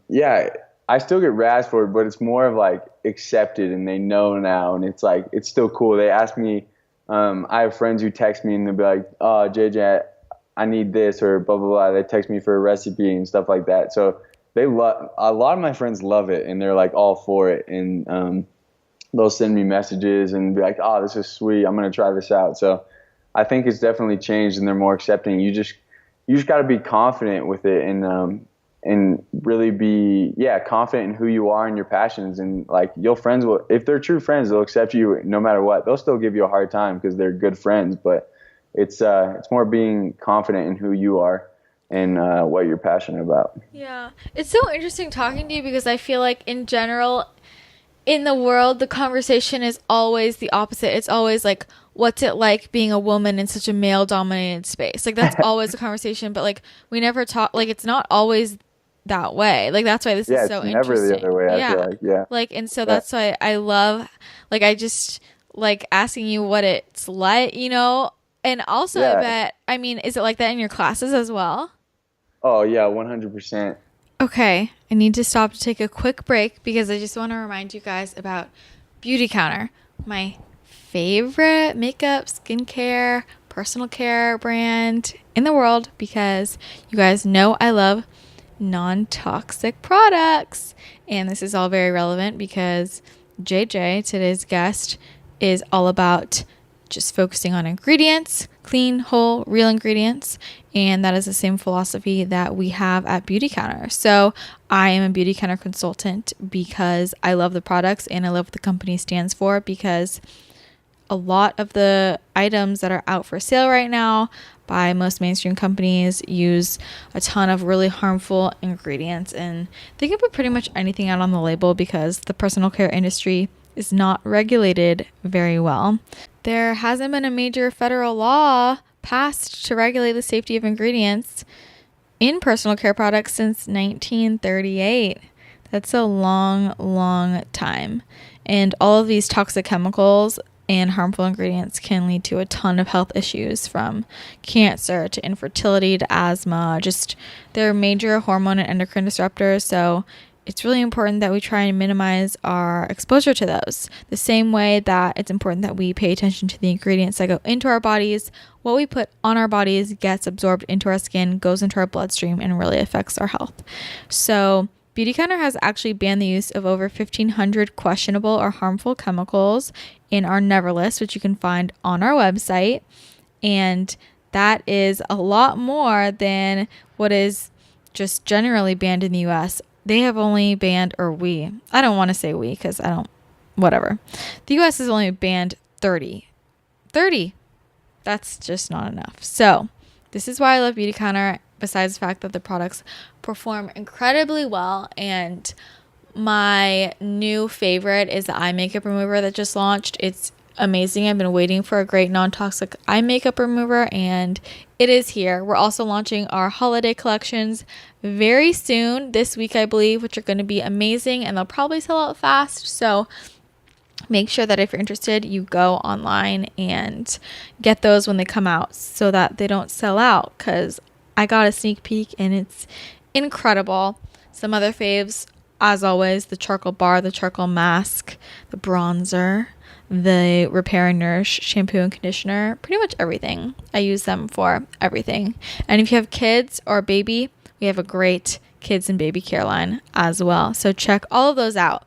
yeah, I still get razzed for it, but it's more of like accepted, and they know now, and it's like it's still cool. They ask me. I have friends who text me and they'll be like, "Oh, JJ, I need this," or blah blah blah. They text me for a recipe and stuff like that. So they love, a lot of my friends love it, and they're like all for it, and they'll send me messages and be like, "Oh, this is sweet. I'm gonna try this out." So I think it's definitely changed, and they're more accepting. You just got to be confident with it, and really be confident in who you are and your passions, and like your friends will, if they're true friends, they'll accept you no matter what. They'll still give you a hard time because they're good friends, but it's more being confident in who you are and what you're passionate about. Yeah. It's so interesting talking to you because I feel like in general in the world the conversation is always the opposite. It's always like what's it like being a woman in such a male dominated space? Like that's always the conversation, but like we never talk, like it's not always that way. Like that's why this is Yeah, it's so never the interesting. other way. I feel Yeah. like, yeah, Like and so yeah, that's why I love like I just like asking you what it's like, you know? And also I yeah. bet I mean, is it like that in your classes as well? Oh yeah, 100%. Okay, I need to stop to take a quick break because I just want to remind you guys about Beauty Counter, my favorite makeup, skincare, personal care brand in the world because you guys know I love non-toxic products. And this is all very relevant because JJ, today's guest, is all about just focusing on ingredients, clean, whole, real ingredients. And that is the same philosophy that we have at Beauty Counter. So I am a Beauty Counter consultant because I love the products and I love what the company stands for, because a lot of the items that are out for sale right now by most mainstream companies use a ton of really harmful ingredients, and they can put pretty much anything out on the label because the personal care industry is not regulated very well. There hasn't been a major federal law passed to regulate the safety of ingredients in personal care products since 1938. That's a long, long time. And all of these toxic chemicals and harmful ingredients can lead to a ton of health issues, from cancer to infertility to asthma. Just they're major hormone and endocrine disruptors. So it's really important that we try and minimize our exposure to those. The same way that it's important that we pay attention to the ingredients that go into our bodies. What we put on our bodies gets absorbed into our skin, goes into our bloodstream, and really affects our health. So Beauty Counter has actually banned the use of over 1,500 questionable or harmful chemicals in our Never list, which you can find on our website. And that is a lot more than what is just generally banned in the US. They have only banned, or we, I don't want to say we because I don't whatever. The US has only banned 30. 30. That's just not enough. So this is why I love Beautycounter, besides the fact that the products perform incredibly well. And my new favorite is the eye makeup remover that just launched. It's amazing. I've been waiting for a great non-toxic eye makeup remover, and it is here. We're also launching our holiday collections very soon, this week I believe, which are going to be amazing, and they'll probably sell out fast. So make sure that if you're interested, you go online and get those when they come out so that they don't sell out, because I got a sneak peek and it's incredible. Some other faves, as always, the charcoal bar, the charcoal mask, the bronzer, the Repair and Nourish shampoo and conditioner, pretty much everything. I use them for everything. And if you have kids or a baby, we have a great kids and baby care line as well. So check all of those out.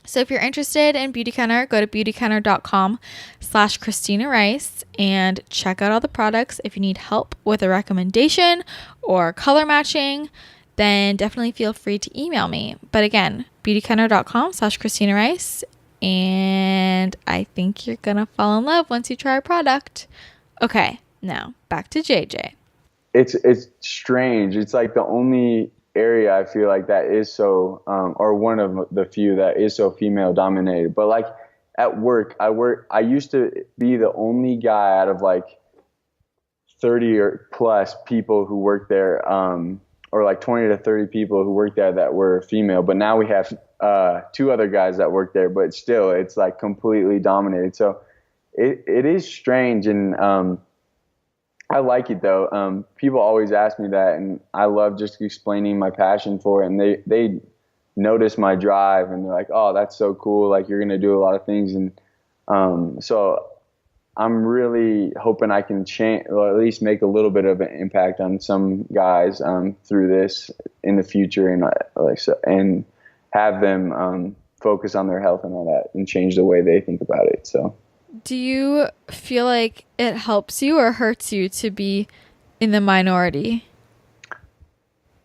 So if you're interested in Beautycounter, go to beautycounter.com/Christina Rice and check out all the products. If you need help with a recommendation or color matching, then definitely feel free to email me. But again, beautycounter.com/Christina Rice. And I think you're going to fall in love once you try a product. Okay, now back to JJ. It's strange. It's like the only area I feel like that is so, or one of the few that is so female dominated. But like at work, I used to be the only guy out of like 30 or plus people who work there, or like 20 to 30 people who work there that were female. But now we have two other guys that work there, but still it's like completely dominated. So it is strange, and I like it though. People always ask me that, and I love just explaining my passion for it, and they notice my drive, and they're like, oh, that's so cool, like you're gonna do a lot of things. And so I'm really hoping I can change, or at least make a little bit of an impact on some guys through this in the future, and and have them focus on their health and all that, and change the way they think about it. So, do you feel like it helps you or hurts you to be in the minority?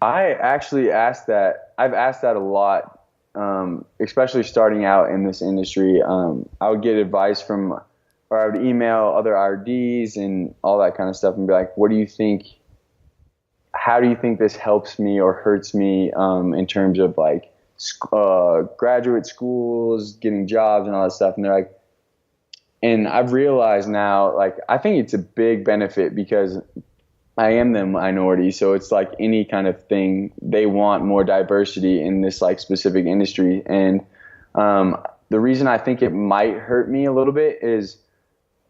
I actually asked that. I've asked that a lot, especially starting out in this industry. I would get advice from, or I would email other RDs and all that kind of stuff and be like, what do you think? How do you think this helps me or hurts me in terms of like graduate schools, getting jobs and all that stuff? And they're like, and I've realized now, like, I think it's a big benefit because I am the minority. So it's like any kind of thing, they want more diversity in this like specific industry. And the reason I think it might hurt me a little bit is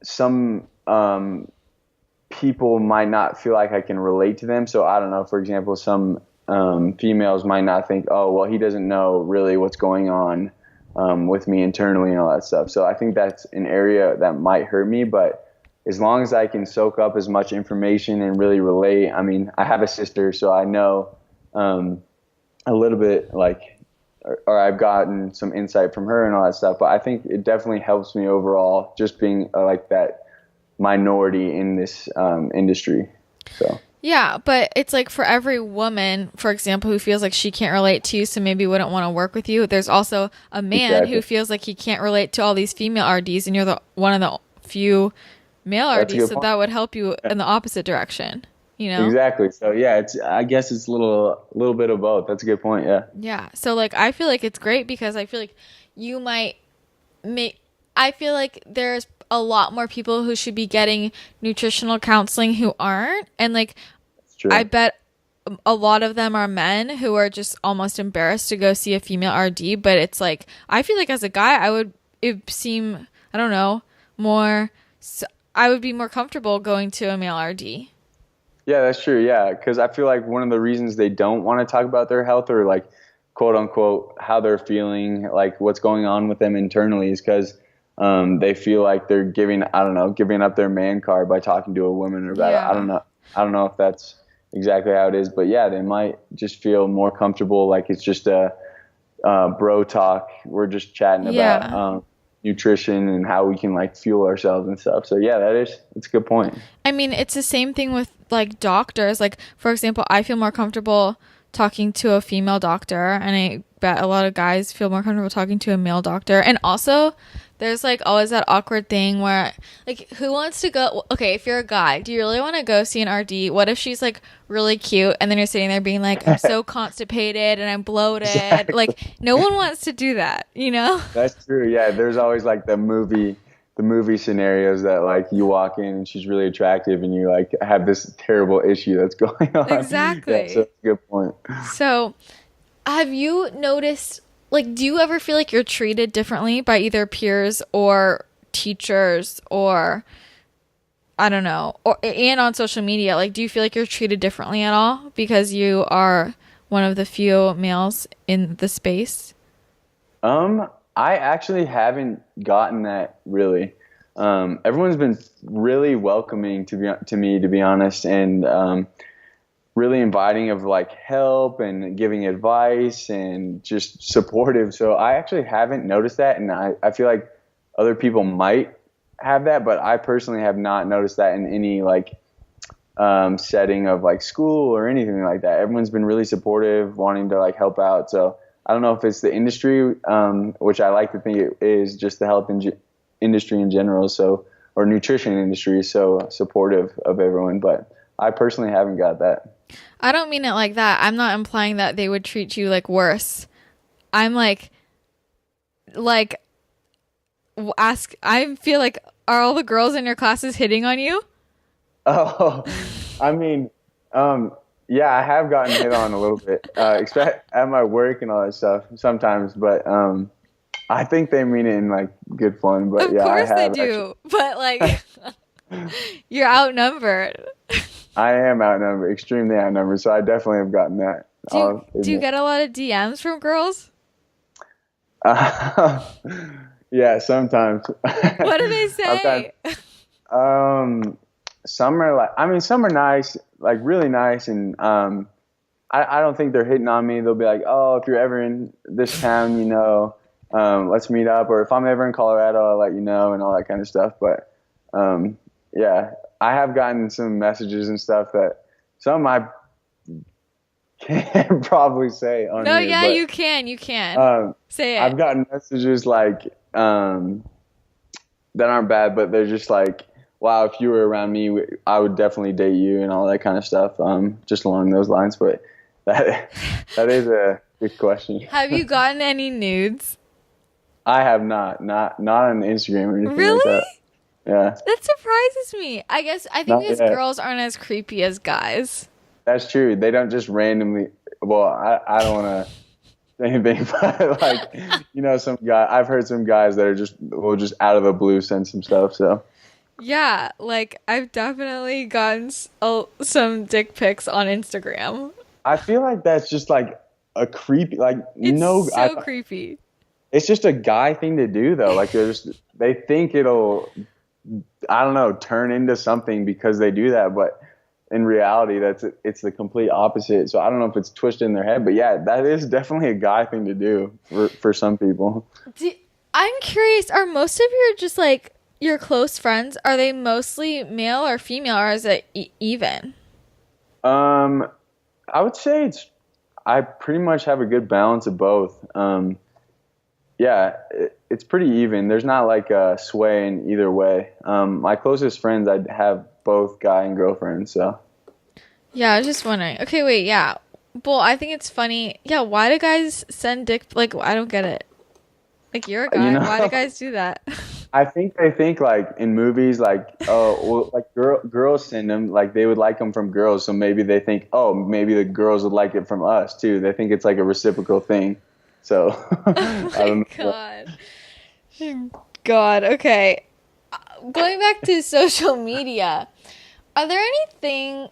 some people might not feel like I can relate to them. So I don't know, for example, some females might not think, oh, well, he doesn't know really what's going on with me internally and all that stuff. So I think that's an area that might hurt me. But as long as I can soak up as much information and really relate, I mean, I have a sister, so I know a little bit, like, or I've gotten some insight from her and all that stuff. But I think it definitely helps me overall, just being like that minority in this industry. So. Yeah, but it's like for every woman, for example, who feels like she can't relate to you, so maybe wouldn't want to work with you, there's also a man who feels like he can't relate to all these female RDs, and you're one of the few male RDs, so that would help you in the opposite direction, you know? Exactly. So yeah, I guess it's a little bit of both. That's a good point. Yeah. Yeah. So like, I feel like it's great because I feel like you might I feel like there's a lot more people who should be getting nutritional counseling who aren't. And like, I bet a lot of them are men who are just almost embarrassed to go see a female RD. But it's like, I feel like as a guy, it seem, I don't know, I would be more comfortable going to a male RD. Yeah, that's true. Yeah. Cause I feel like one of the reasons they don't want to talk about their health or like quote unquote, how they're feeling, like what's going on with them internally is because they feel like they're giving up their man card by talking to a woman about it. I don't know if that's exactly how it is, but yeah, they might just feel more comfortable. Like it's just a bro talk. We're just chatting about nutrition and how we can like fuel ourselves and stuff. So yeah, it's a good point. I mean, it's the same thing with like doctors. Like for example, I feel more comfortable talking to a female doctor, and I bet a lot of guys feel more comfortable talking to a male doctor. And also, there's like always that awkward thing where like who wants to go, okay, if you're a guy, do you really want to go see an RD? What if she's like really cute and then you're sitting there being like, I'm so constipated and I'm bloated. Exactly. Like no one wants to do that, you know? That's true. Yeah, there's always like the movie scenarios that like you walk in and she's really attractive and you like have this terrible issue that's going on. Exactly. Yeah, so that's a good point. So, have you noticed, like, do you ever feel like you're treated differently by either peers or teachers or, I don't know, and on social media? Like, do you feel like you're treated differently at all because you are one of the few males in the space? I actually haven't gotten that really. Everyone's been really welcoming to me, to be honest, and really inviting of like help and giving advice and just supportive. So I actually haven't noticed that, and I feel like other people might have that, but I personally have not noticed that in any like setting of like school or anything like that. Everyone's been really supportive, wanting to like help out. So I don't know if it's the industry, which I like to think it is, just the health industry in general, so, or nutrition industry, so supportive of everyone. But I personally haven't got that. I don't mean it like that. I'm not implying that they would treat you like worse. I'm like I feel like, are all the girls in your classes hitting on you? Oh, I mean, yeah, I have gotten hit on a little bit, at my work and all that stuff sometimes, but I think they mean it in like good fun. But Of yeah, course I they have do, but like you're outnumbered. I am outnumbered, extremely outnumbered. So I definitely have gotten that. Do you get a lot of DMs from girls? Yeah, sometimes. What do they say? Some are like, I mean, some are nice, like really nice, and I don't think they're hitting on me. They'll be like, oh, if you're ever in this town, let's meet up, or if I'm ever in Colorado, I'll let you know, and all that kind of stuff. But yeah, I have gotten some messages and stuff that some I can't probably say on No, here, yeah, but, you can. Say it. I've gotten messages like that aren't bad, but they're just like, wow, if you were around me, I would definitely date you, and all that kind of stuff, just along those lines. But that is a good question. Have you gotten any nudes? I have not on Instagram or anything Really? like that. Yeah. That surprises me. I think Not because yet. girls aren't as creepy as guys. That's true. They don't just randomly, well, I don't want to say anything, but like, some guy, I've heard some guys that are will just out of the blue send some stuff, so. Yeah, like I've definitely gotten some dick pics on Instagram. I feel like that's just like a creepy, like It's so creepy. It's just a guy thing to do though. Like they think it'll, I don't know, turn into something because they do that, but in reality, it's the complete opposite. So I don't know if it's twisted in their head, but yeah, that is definitely a guy thing to do for some people. I'm curious, are most of your just like your close friends, are they mostly male or female, or is it even? I would say I pretty much have a good balance of both. Yeah, it's pretty even. There's not like a sway in either way. My closest friends, I have both guy and girlfriend, so. Yeah, I was just wondering. Okay, wait, yeah. Well, I think it's funny. Yeah, why do guys send dick? Like, I don't get it. Like, you're a guy. Why do guys do that? I think they think like in movies, like, oh, well, like girls send them, like they would like them from girls. So maybe they think, oh, maybe the girls would like it from us too. They think it's like a reciprocal thing. So, Oh my God. God, okay. Going back to social media, is there anything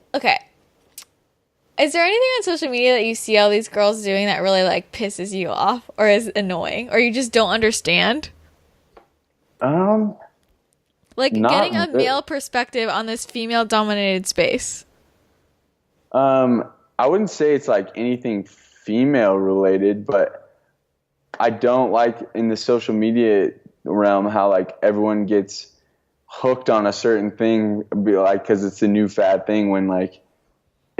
on social media that you see all these girls doing that really like pisses you off or is annoying or you just don't understand? Like getting a male perspective on this female dominated space. I wouldn't say it's like anything female related, but I don't like in the social media realm how like everyone gets hooked on a certain thing, be like, because it's a new fad thing when like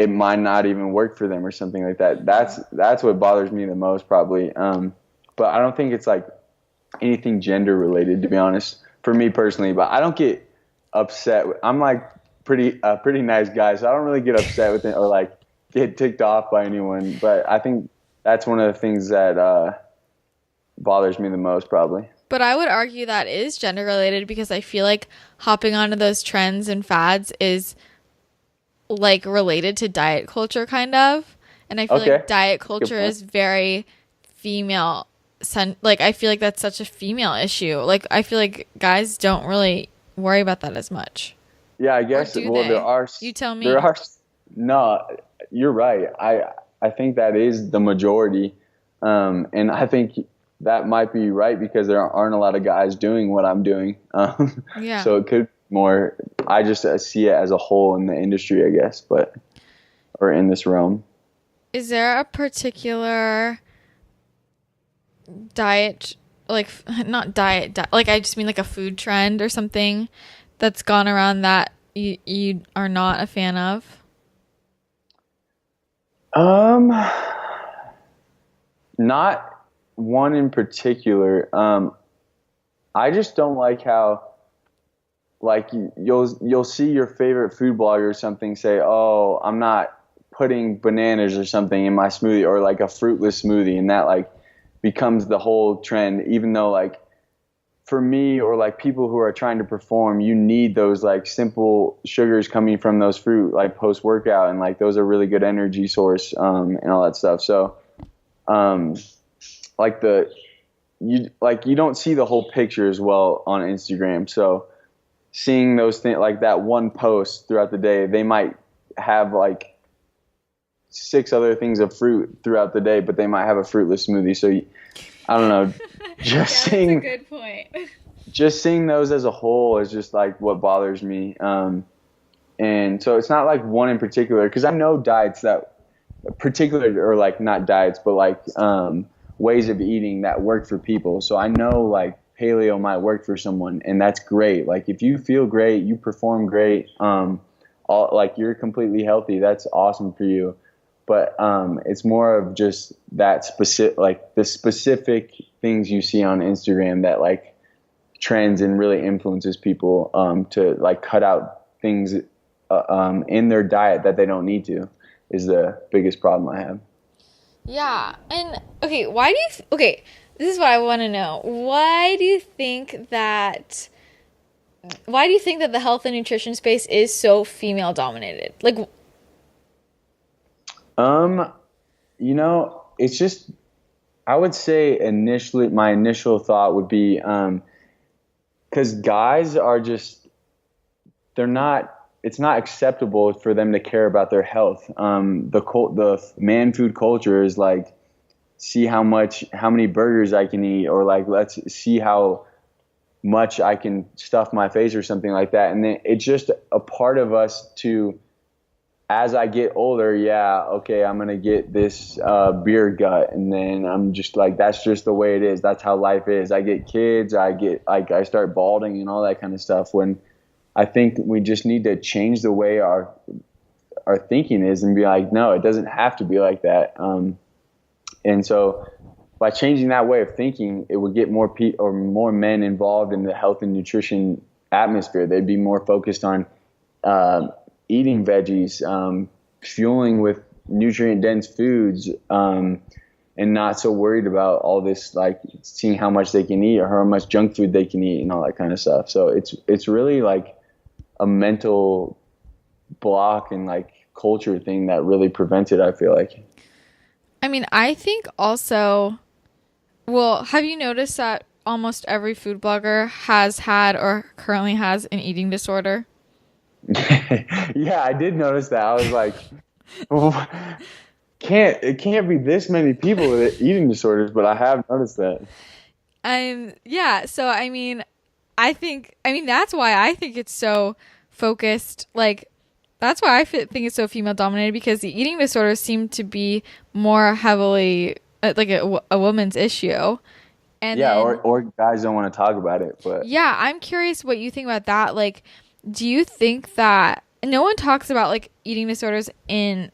it might not even work for them or something like that. That's what bothers me the most probably. But I don't think it's like anything gender related, to be honest, for me personally. But I don't get upset. I'm like pretty nice guy, so I don't really get upset with it or like get ticked off by anyone. But I think that's one of the things that bothers me the most probably. But I would argue that is gender related because I feel like hopping onto those trends and fads is like related to diet culture kind of. And I feel Okay, like diet good culture point. is very female like I feel like that's such a female issue. Like I feel like guys don't really worry about that as much. Yeah, I Or guess. do Well, they? You tell there me. are. No, you're right. I think that is the majority, and I think that might be right because there aren't a lot of guys doing what I'm doing. Yeah. So it could be more. I just see it as a whole in the industry, I guess, but or in this realm. Is there a particular diet like not like I just mean like a food trend or something that's gone around that you are not a fan of? Um, Not one in particular. I just don't like how like you'll see your favorite food blogger or something say, "Oh, I'm not putting bananas or something in my smoothie," or like a fruitless smoothie, and that like becomes the whole trend. Even though like for me or like people who are trying to perform, you need those like simple sugars coming from those fruit like post workout, and like those are really good energy source and all that stuff. So um, like you don't see the whole picture as well on Instagram. So seeing those things like that one post throughout the day, they might have like six other things of fruit throughout the day, but they might have a fruitless smoothie. So I don't know, Yeah, just that's a seeing good point. just seeing those as a whole is just like what bothers me. And so it's not like one in particular because I know diets that particular or like not diets, but like ways of eating that work for people. So I know like paleo might work for someone, and that's great. Like if you feel great, you perform great, like you're completely healthy. That's awesome for you. But it's more of just that specific, like the specific things you see on Instagram that like trends and really influences people to like cut out things in their diet that they don't need to is the biggest problem I have. Yeah. And okay, okay, this is what I want to know. Why do you think that the health and nutrition space is so female dominated? Like Um, it's just I would say initially my initial thought would be because guys are just they're not it's not acceptable for them to care about their health. The man food culture is like see how many burgers I can eat, or like let's see how much I can stuff my face or something like that. And then it's just a part of us to as I get older, yeah, okay, I'm gonna get this beer gut, and then I'm just like, that's just the way it is. That's how life is. I get kids, I start balding and all that kind of stuff. When I think we just need to change the way our thinking is and be like, no, it doesn't have to be like that. And so by changing that way of thinking, it would get more men involved in the health and nutrition atmosphere. They'd be more focused on eating veggies, fueling with nutrient dense foods, and not so worried about all this, like seeing how much they can eat or how much junk food they can eat and all that kind of stuff. So it's really like a mental block and like culture thing that really prevents it, I feel like. I mean, I think also, well, have you noticed that almost every food blogger has had or currently has an eating disorder? Yeah, I did notice that. I was like, well, it can't be this many people with eating disorders, but I have noticed that. Yeah, so I mean that's why I think it's so focused, like that's why think it's so female dominated because the eating disorders seem to be more heavily like a woman's issue. And Yeah, then or guys don't want to talk about it, but yeah, I'm curious what you think about that. Like, do you think that no one talks about like eating disorders in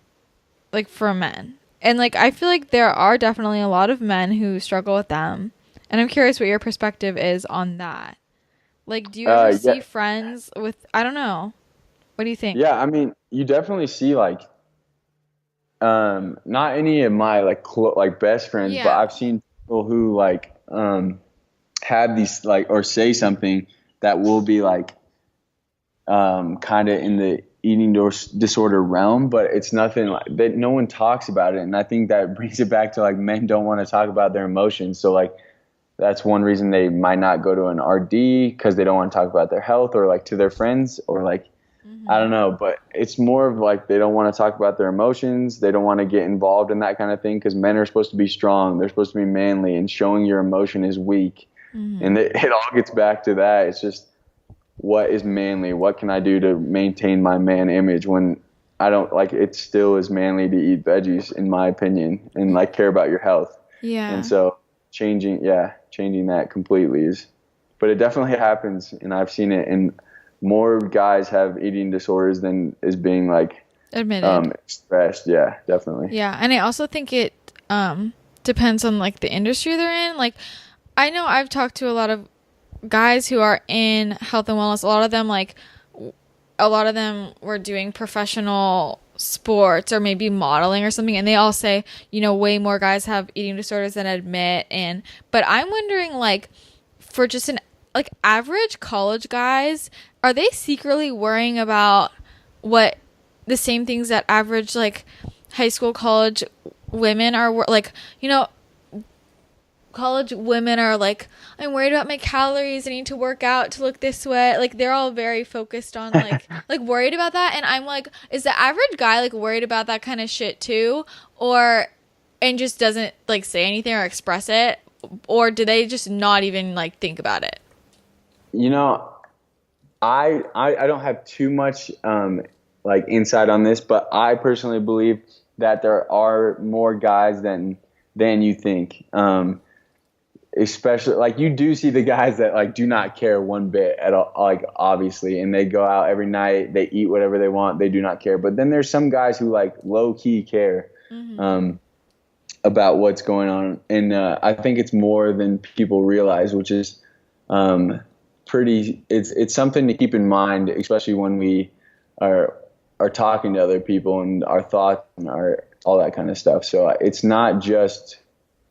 like for men. And like I feel like there are definitely a lot of men who struggle with them. And I'm curious what your perspective is on that. Like, do you ever Yeah, see friends with, I don't know. What do you think? yeah. I mean, you definitely see like not any of my like like best friends, but Yeah. I've seen people who like have these like or say something that will be like kind of in the eating disorder realm, but it's nothing like that. No one talks about it, and I think that brings it back to like men don't want to talk about their emotions. So like that's one reason they might not go to an RD because they don't want to talk about their health or like to their friends or like I don't know, but it's more of like they don't want to talk about their emotions. They don't want to get involved in that kind of thing because men are supposed to be strong. They're supposed to be manly, and showing your emotion is weak. And it all gets back to that. It's just what is manly? What can I do to maintain my man image when I don't like it still is manly to eat veggies in my opinion and like care about your health. And Yeah. so changing that completely is, but it definitely happens. And I've seen it in more guys have eating disorders than is being like Admitted. expressed. Yeah, definitely. Yeah. And I also think it depends on like the industry they're in. Like I know I've talked to a lot of guys who are in health and wellness. A lot of them were doing professional sports or maybe modeling or something, and they all say, you know, way more guys have eating disorders than admit. And but I'm wondering, like, for just an like average college guys, are they secretly worrying about what the same things that average like high school college women are like, you know, college women are like, I'm worried about my calories. I need to work out to look this way. Like they're all very focused on like worried about that. And I'm like, is the average guy like worried about that kind of shit too? Or and just doesn't like say anything or express it? Or do they just not even like think about it? You know, I don't have too much like insight on this, but I personally believe that there are more guys than you think. Especially like you do see the guys that like do not care one bit at all, like obviously, and they go out every night, they eat whatever they want, they do not care. But then there's some guys who like low key care about what's going on, and I think it's more than people realize, which is pretty. It's something to keep in mind, especially when we are talking to other people and our thoughts and our all that kind of stuff. So it's not just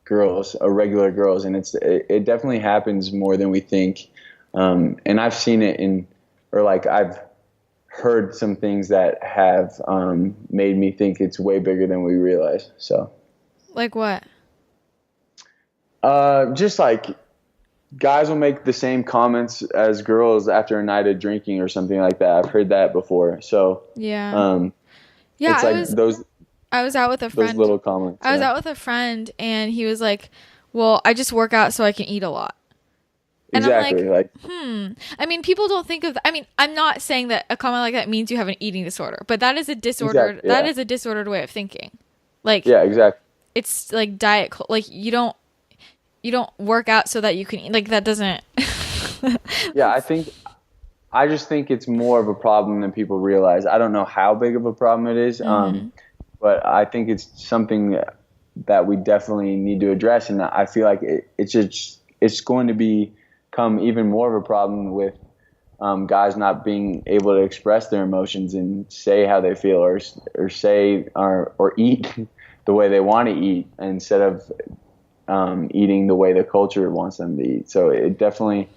girls or regular girls, and it definitely happens more than we think. And I've seen it I've heard some things that have made me think it's way bigger than we realize. So Like what? just like guys will make the same comments as girls after a night of drinking or something like that. I've heard that before. So Yeah. Yeah, it's like I was out with a those friend. little comments. I was Yeah. out with a friend and he was like, "Well, I just work out so I can eat a lot." And I'm Exactly. like, I mean, people don't think of I mean, I'm not saying that a comment like that means you have an eating disorder, but that is a disordered Exactly, yeah. that is a disordered way of thinking. Like Yeah, exactly. it's like like you don't work out so that you can eat. Like that doesn't Yeah, I just think it's more of a problem than people realize. I don't know how big of a problem it is, but I think it's something that we definitely need to address. And I feel like it's going to become even more of a problem with guys not being able to express their emotions and say how they feel or say or eat the way they want to eat instead of eating the way the culture wants them to eat. So it definitely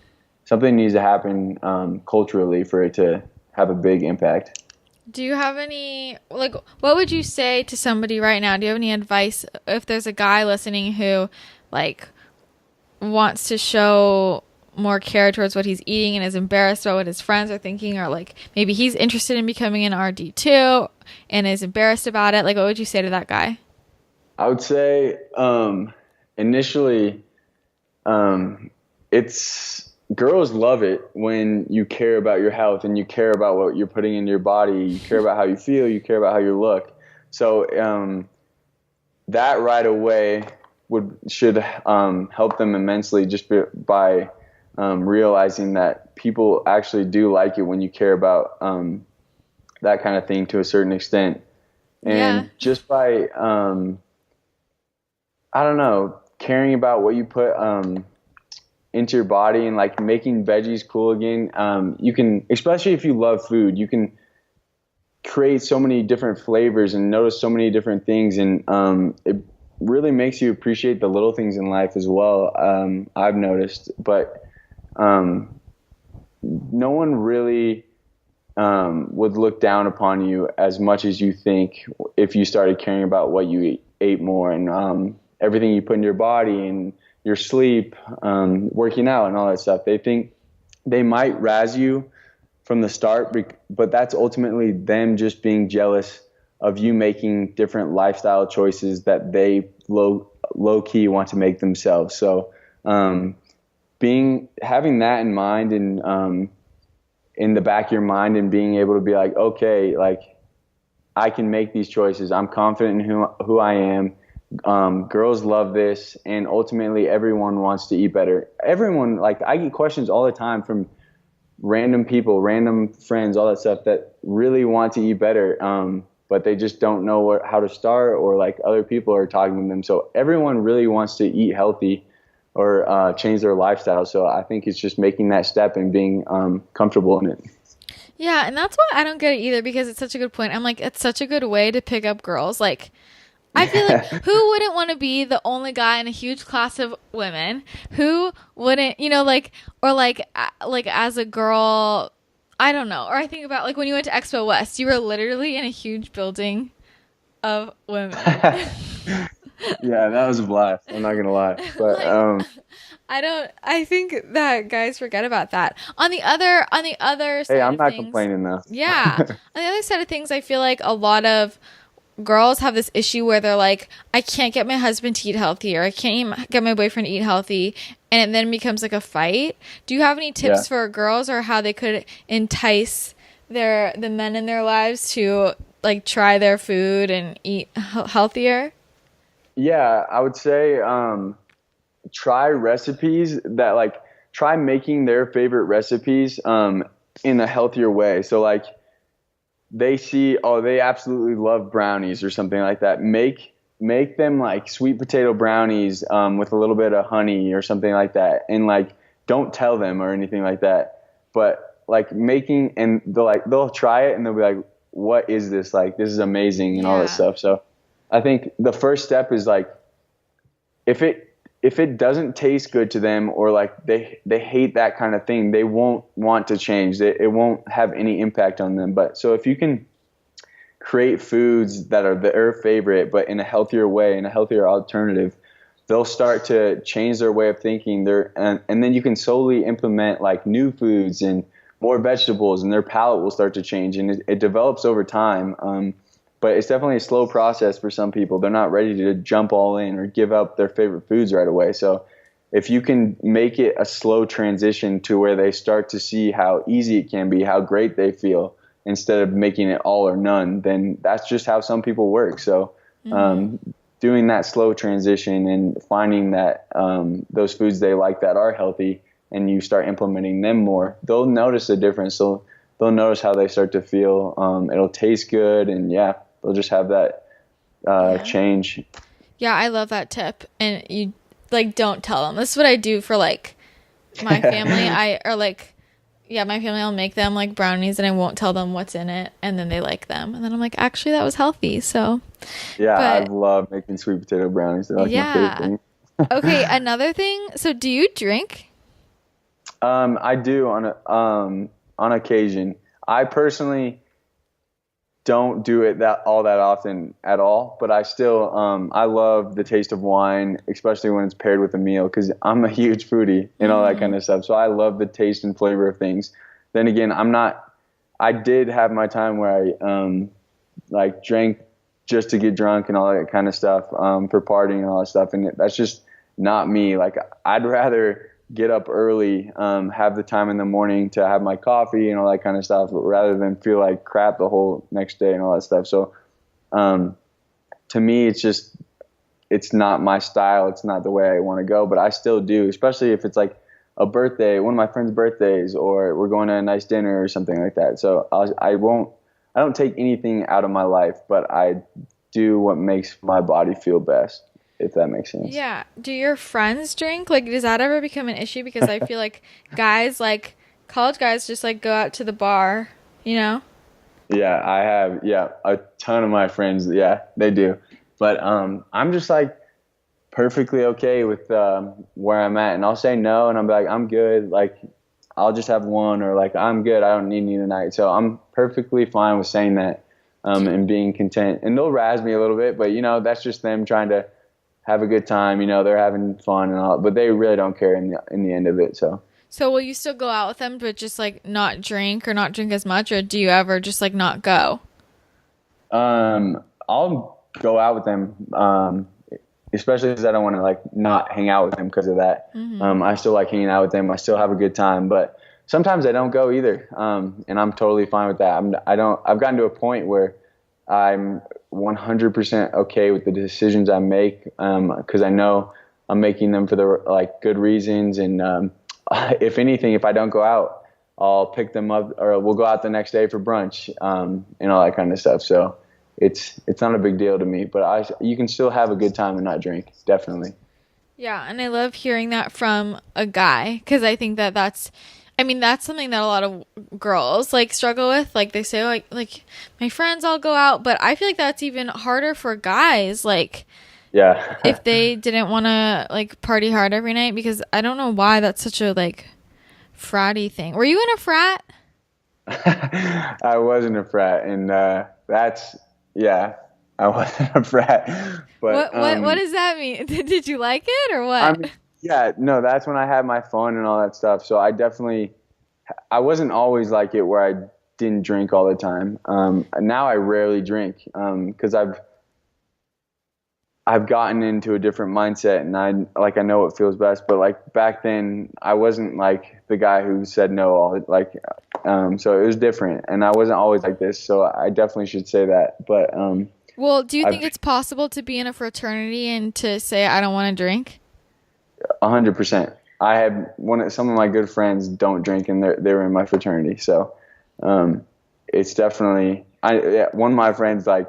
something needs to happen culturally for it to have a big impact. Do you have any, like, what would you say to somebody right now? Do you have any advice if there's a guy listening who, like, wants to show more care towards what he's eating and is embarrassed about what his friends are thinking, or, like, maybe he's interested in becoming an RD too and is embarrassed about it? Like, what would you say to that guy? I would say initially it's girls love it when you care about your health and you care about what you're putting into your body. You care about how you feel. You care about how you look. So that right away should help them immensely just by realizing that people actually do like it when you care about that kind of thing to a certain extent. Yeah. And just by, I don't know, caring about what you put into your body and like making veggies cool again, you can, especially if you love food, you can create so many different flavors and notice so many different things. And it really makes you appreciate the little things in life as well. I've noticed, but no one really would look down upon you as much as you think if you started caring about what you ate more and everything you put in your body and your sleep, working out and all that stuff. They think they might razz you from the start, but that's ultimately them just being jealous of you making different lifestyle choices that they low key want to make themselves. So having that in mind and in the back of your mind and being able to be like, okay, like I can make these choices. I'm confident in who I am. Girls love this, and ultimately everyone wants to eat better. Everyone, like I get questions all the time from random people, random friends, all that stuff that really want to eat better, but they just don't know how to start, or like other people are talking to them. So everyone really wants to eat healthy or change their lifestyle. So I think it's just making that step and being comfortable in it. Yeah, and that's why I don't get it either, because it's such a good point. I'm like, it's such a good way to pick up girls. Like, I feel like who wouldn't want to be the only guy in a huge class of women? Who wouldn't, like, or like as a girl, I don't know. Or I think about like when you went to Expo West, you were literally in a huge building of women. Yeah, that was a blast. I'm not gonna lie, but Like, I think that guys forget about that. On the other hey, side I'm of not things, complaining though. yeah. On the other side of things, I feel like a lot of girls have this issue where they're like, I can't get my husband to eat healthy, or I can't get my boyfriend to eat healthy, and it then becomes like a fight. Do you have any Yeah. tips for girls, or how they could entice the men in their lives to like try their food and eat healthier? Yeah, I would say try recipes that like try making their favorite recipes in a healthier way. So like they see, oh, they absolutely love brownies or something like that. Make them like sweet potato brownies with a little bit of honey or something like that, and like don't tell them or anything like that. But like making, and they'll try it and they'll be like, what is this? Like this is amazing and all this Yeah. stuff. So I think the first step is like if it doesn't taste good to them, or like they hate that kind of thing, they won't want to change. It won't have any impact on them. But so if you can create foods that are their favorite, but in a healthier way, in a healthier alternative, they'll start to change their way of thinking. And then you can slowly implement like new foods and more vegetables, and their palate will start to change, and it develops over time. But it's definitely a slow process for some people. They're not ready to jump all in or give up their favorite foods right away. So if you can make it a slow transition to where they start to see how easy it can be, how great they feel, instead of making it all or none, then that's just how some people work. So doing that slow transition and finding that those foods they like that are healthy, and you start implementing them more, they'll notice a difference. So they'll notice how they start to feel. It'll taste good, and yeah, they'll just have that Yeah. change. Yeah, I love that tip. And you like don't tell them. This is what I do for like my family. My family, I'll make them like brownies and I won't tell them what's in it, and then they like them. And then I'm like, actually that was healthy. So, Yeah, I but love making sweet potato brownies. They're like my favorite yeah. thing. Okay, another thing. So, do you drink? I do on occasion. I personally don't do it that often at all, but I still I love the taste of wine, especially when it's paired with a meal, because I'm a huge foodie and all that kind of stuff. So I love the taste and flavor of things. Then again, I'm not. I did have my time where I like drank just to get drunk and all that kind of stuff for partying and all that stuff, and that's just not me. Like I'd rather get up early, have the time in the morning to have my coffee and all that kind of stuff, rather than feel like crap the whole next day and all that stuff. So, to me, it's not my style. It's not the way I want to go, but I still do, especially if it's like a birthday, one of my friends' birthdays, or we're going to a nice dinner or something like that. So I don't take anything out of my life, but I do what makes my body feel best, if that makes sense. Yeah. Do your friends drink? Like, does that ever become an issue? Because I feel like guys, like college guys, just like go out to the bar, you know? Yeah, I have, yeah, a ton of my friends, yeah, they do. But I'm just like perfectly okay with where I'm at, and I'll say no, and I'm like, I'm good. Like, I'll just have one, or like, I'm good. I don't need any tonight. So I'm perfectly fine with saying that, Do, and being content. And they'll razz me a little bit, but that's just them trying to have a good time. They're having fun and all, but they really don't care in the end of it. So. so will you still go out with them, but just like not drink or not drink as much, or do you ever just like not go? I'll go out with them, especially because I don't want to like not hang out with them because of that. Mm-hmm. I still like hanging out with them. I still have a good time, but sometimes I don't go either, and I'm totally fine with that. I've gotten to a point where I'm 100% okay with the decisions I make, because I know I'm making them for the like good reasons, and if anything, if I don't go out, I'll pick them up, or we'll go out the next day for brunch, and all that kind of stuff. So it's not a big deal to me, but you can still have a good time and not drink, definitely. Yeah, and I love hearing that from a guy because I think that I mean, that's something that a lot of girls like struggle with. Like they say, like my friends all go out, but I feel like that's even harder for guys. Like Yeah. if they didn't want to like party hard every night, because I don't know why that's such a like fratty thing. Were you in a frat? I wasn't a frat, and yeah, I wasn't a frat, but What does that mean? Did you like it or I what? mean, yeah, no, that's when I had my fun and all that stuff. So I wasn't always like it where I didn't drink all the time. Now I rarely drink, because I've gotten into a different mindset, and I know what feels best. But like back then, I wasn't like the guy who said no so it was different, and I wasn't always like this. So I definitely should say that. But Well, do you think I've it's possible to be in a fraternity and to say I don't want to drink? 100%. I had some of my good friends don't drink, and they were in my fraternity. So it's definitely one of my friends like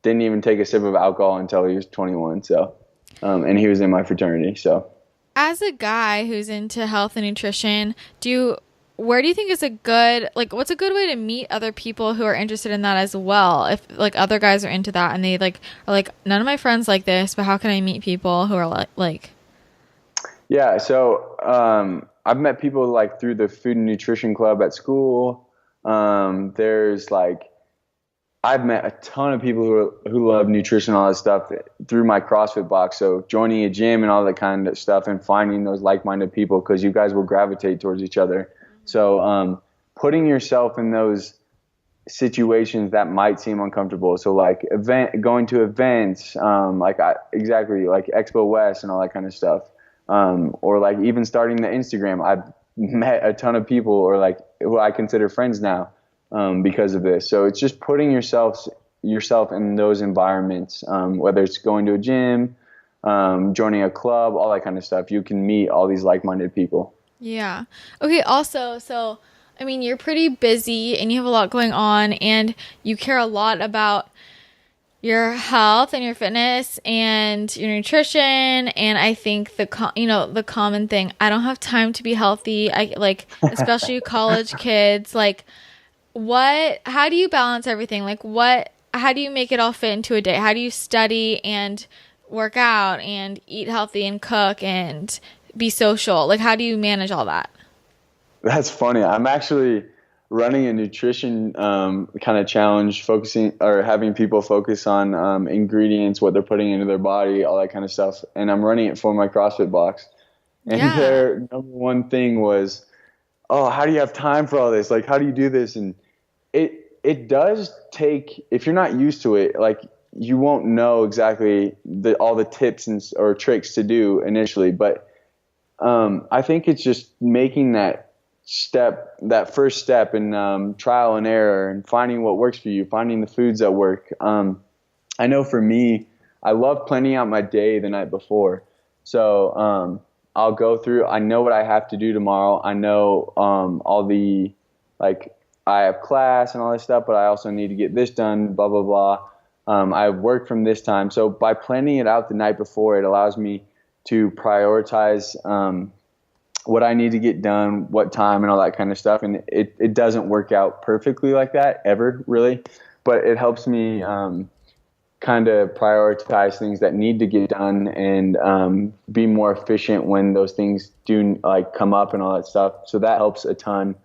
didn't even take a sip of alcohol until he was 21. So and he was in my fraternity. So As a guy who's into health and nutrition, where do you think is a good, like, what's a good way to meet other people who are interested in that as well? If like other guys are into that and they like are like, none of my friends like this, but how can I meet people who are like, yeah, so I've met people like through the food and nutrition club at school. There's like I've met a ton of people who love nutrition, all that stuff through my CrossFit box. So joining a gym and all that kind of stuff, and finding those like-minded people, because you guys will gravitate towards each other. So putting yourself in those situations that might seem uncomfortable. So like going to events, exactly like Expo West and all that kind of stuff, or like even starting the Instagram. I've met a ton of people, or like who I consider friends now, because of this. So it's just putting yourself in those environments, whether it's going to a gym, joining a club, all that kind of stuff. You can meet all these like-minded people. yeah. Okay, also, so I mean, you're pretty busy and you have a lot going on and you care a lot about your health and your fitness and your nutrition, and I think the common thing, I don't have time to be healthy. I like, especially college kids, like how do you balance everything? Like how do you make it all fit into a day? How do you study and work out and eat healthy and cook and be social? Like how do you manage all that? That's funny. I'm actually running a nutrition kind of challenge, focusing or having people focus on ingredients, what they're putting into their body, all that kind of stuff. And I'm running it for my CrossFit box. And Yeah. their number one thing was, oh, how do you have time for all this? Like, how do you do this? And it does take, if you're not used to it, like you won't know exactly all the tips or tricks to do initially. But I think it's just making that first step in trial and error, and finding what works for you, finding the foods that work. I know for me, I love planning out my day the night before. So I know what I have to do tomorrow. I know all the, like, I have class and all this stuff, but I also need to get this done, blah, blah, blah. I work from this time. So by planning it out the night before, it allows me to prioritize what I need to get done, what time, and all that kind of stuff. And it doesn't work out perfectly like that ever, really, but it helps me kind of prioritize things that need to get done and be more efficient when those things do like come up and all that stuff. So that helps a ton.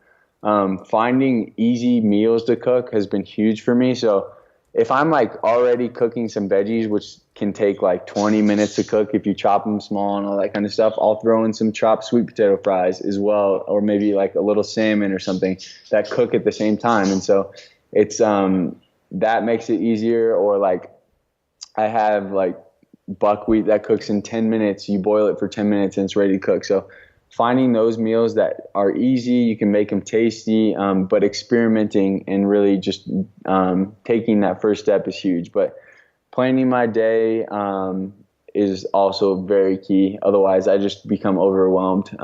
Finding easy meals to cook has been huge for me. So if I'm like already cooking some veggies, which can take like 20 minutes to cook if you chop them small and all that kind of stuff, I'll throw in some chopped sweet potato fries as well, or maybe like a little salmon or something that cook at the same time. And so it's that makes it easier. Or like I have like buckwheat that cooks in 10 minutes. You boil it for 10 minutes and it's ready to cook. So finding those meals that are easy, you can make them tasty, but experimenting and really just taking that first step is huge. But planning my day is also very key. Otherwise, I just become overwhelmed.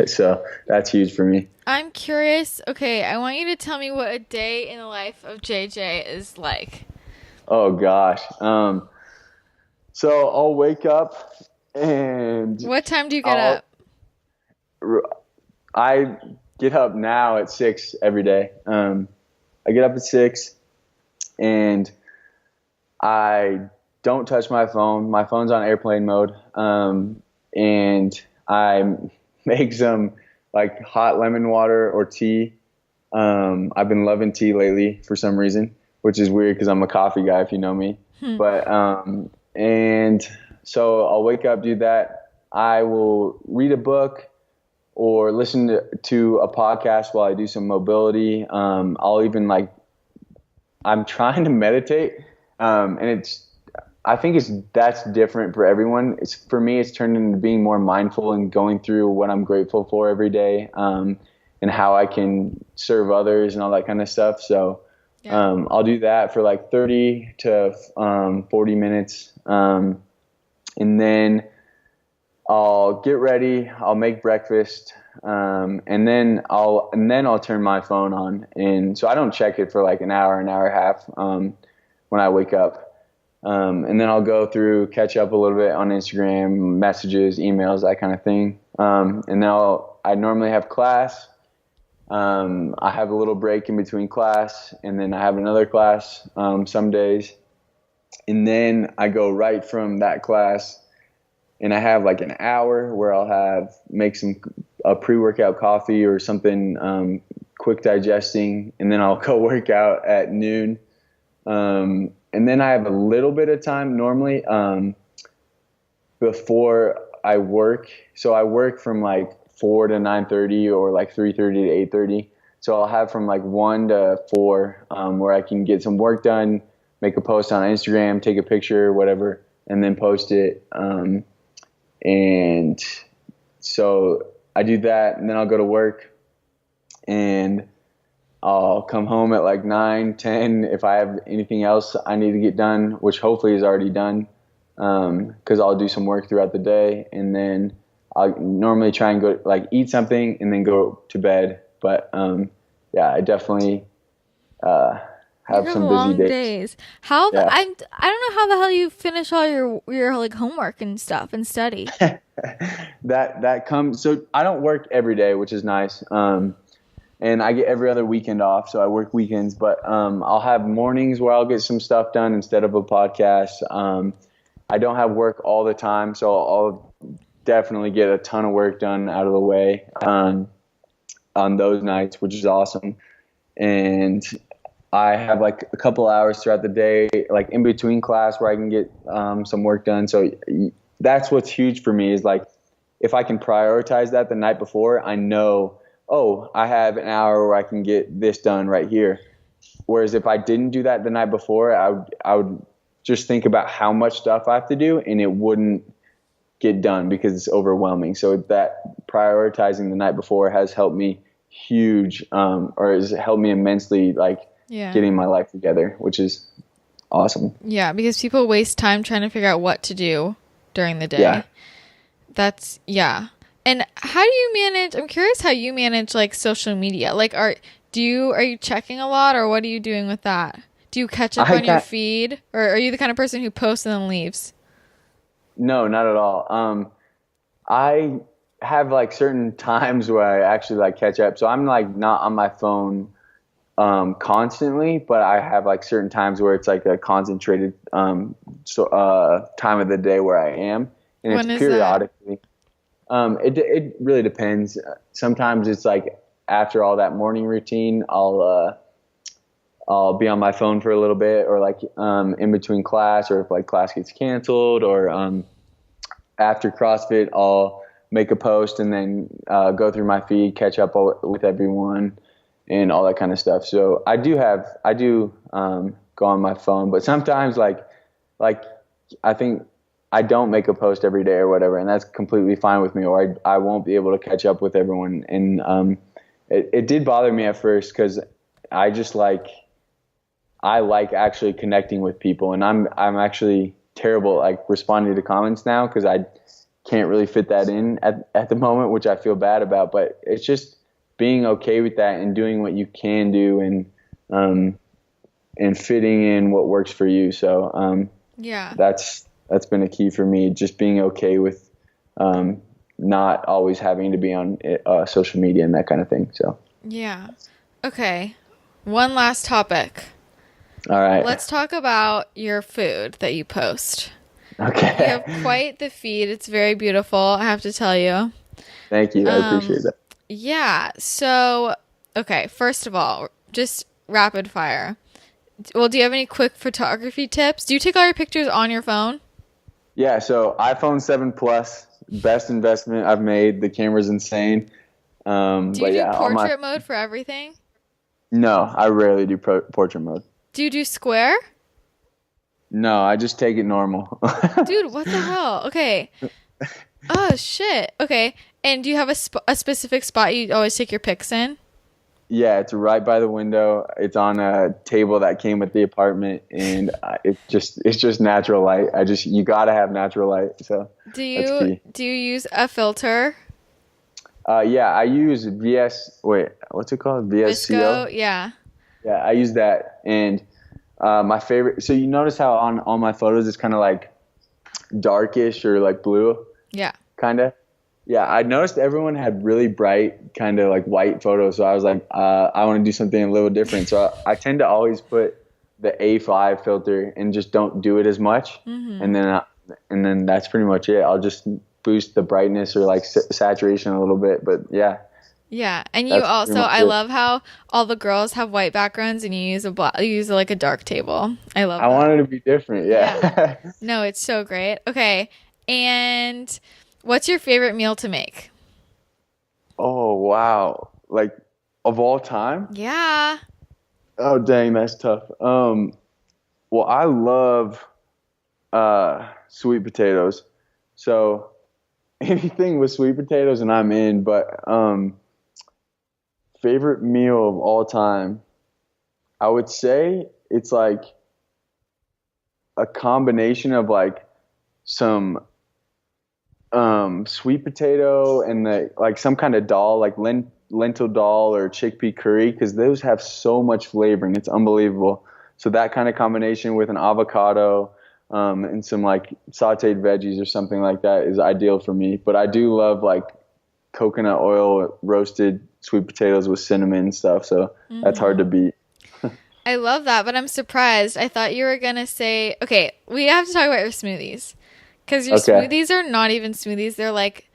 So that's huge for me. I'm curious. Okay, I want you to tell me what a day in the life of JJ is like. Oh, gosh. So I'll wake up and... What time do you get up? I get up now at 6 every day. I get up at 6 and I don't touch my phone. My phone's on airplane mode. And I make some like hot lemon water or tea. I've been loving tea lately for some reason, which is weird because I'm a coffee guy if you know me. But and so I'll wake up, do that. I will read a book or listen to a podcast while I do some mobility. I'll even I'm trying to meditate. And I think that's different for everyone. For me, it's turned into being more mindful and going through what I'm grateful for every day, and how I can serve others and all that kind of stuff. So, I'll do that for like 30 to 40 minutes. And then I'll get ready, I'll make breakfast, and then I'll turn my phone on. And so I don't check it for like an hour and a half, when I wake up. And then I'll go through, catch up a little bit on Instagram, messages, emails, that kind of thing. And then I normally have class. I have a little break in between class, and then I have another class, some days. And then I go right from that class, and I have like an hour where I'll make a pre-workout coffee or something, quick digesting. And then I'll go work out at noon. And then I have a little bit of time normally, before I work. So I work from like 4 to 9:30 or like 3:30 to 8:30. So I'll have from like 1 to 4, where I can get some work done, make a post on Instagram, take a picture, whatever, and then post it. And so I do that, and then I'll go to work, and I'll come home at like 9, 10 if I have anything else I need to get done, which hopefully is already done, because I'll do some work throughout the day. And then I'll normally try and go like eat something and then go to bed. But I definitely have some busy days. I don't know how the hell you finish all your like homework and stuff and study. that comes. So I don't work every day, which is nice. And I get every other weekend off, so I work weekends. But I'll have mornings where I'll get some stuff done instead of a podcast. I don't have work all the time, so I'll definitely get a ton of work done out of the way on those nights, which is awesome. And I have like a couple hours throughout the day, like in between class, where I can get some work done. So that's what's huge for me is like if I can prioritize that the night before, I know, I have an hour where I can get this done right here. Whereas if I didn't do that the night before, I would just think about how much stuff I have to do, and it wouldn't get done because it's overwhelming. So that prioritizing the night before has helped me huge, or has helped me immensely, getting my life together, which is awesome. Yeah, because people waste time trying to figure out what to do during the day. Yeah. And how do you manage? I'm curious how you manage like social media. Like, Are you checking a lot, or what are you doing with that? Do you catch up I on your got feed, or are you the kind of person who posts and then leaves? No, not at all. I have like certain times where I actually like catch up. So I'm like not on my phone constantly, but I have like certain times where it's like a concentrated time of the day where I am, and it's When is that? periodically. It really depends. Sometimes it's like after all that morning routine, I'll be on my phone for a little bit, or like in between class, or if like class gets canceled, or after CrossFit, I'll make a post and then go through my feed, catch up with everyone, and all that kind of stuff. So I do go on my phone, but sometimes like I think I don't make a post every day or whatever, and that's completely fine with me. Or I won't be able to catch up with everyone, and it did bother me at first because I just I like actually connecting with people, and I'm actually terrible at like responding to comments now because I can't really fit that in at the moment, which I feel bad about. But it's just being okay with that and doing what you can do, and fitting in what works for you. So Yeah. that's been a key for me, just being okay with not always having to be on social media and that kind of thing. So Yeah. Okay. One last topic. all right. Let's talk about your food that you post. You have Okay. quite the feed. It's very beautiful, I have to tell you. Thank you. I appreciate Um, that. yeah. So, okay, first of all, just rapid fire. Well, do you have any quick photography tips? Do you take all your pictures on your phone? Yeah, so iPhone 7 Plus, best investment I've made. The camera's insane. Do you But do yeah, on my portrait mode for everything? no, I rarely do portrait mode. Do you do square? No, I just take it normal. Dude, what the hell? Okay. Oh, shit. Okay. And do you have a specific spot you always take your pics in? Yeah, it's right by the window. It's on a table that came with the apartment, and it's just natural light. You gotta have natural light, so Do that's you key. do you use a filter? Yeah, I use VS. Wait, what's it called? Visco? VSCO. Yeah. Yeah, I use that, and my favorite. So you notice how on all my photos it's kind of like darkish or like blue, Yeah. kind of. Yeah, I noticed everyone had really bright, kind of like white photos. So I was like, I want to do something a little different. So I tend to always put the A5 filter and just don't do it as much. Mm-hmm. And then that's pretty much it. I'll just boost the brightness or like saturation a little bit. But yeah, Yeah. And you that's pretty also, much I it. love how all the girls have white backgrounds and you use like a dark table. I love I that. wanted to be different. Yeah. Yeah. No, it's so great. Okay. And what's your favorite meal to make? Oh, wow. Like of all time? Yeah. Oh, dang, that's tough. Well, I love sweet potatoes. So anything with sweet potatoes and I'm in, but favorite meal of all time, I would say it's like a combination of like some sweet potato and like some kind of dal, like lentil dal or chickpea curry, because those have so much flavor and it's unbelievable. So that kind of combination with an avocado and some like sauteed veggies or something like that is ideal for me. But I do love like coconut oil roasted sweet potatoes with cinnamon and stuff. So that's hard Mm-hmm. to beat. I love that, but I'm surprised. I thought you were gonna say, okay, we have to talk about your smoothies. Because your Okay. smoothies are not even smoothies. They're like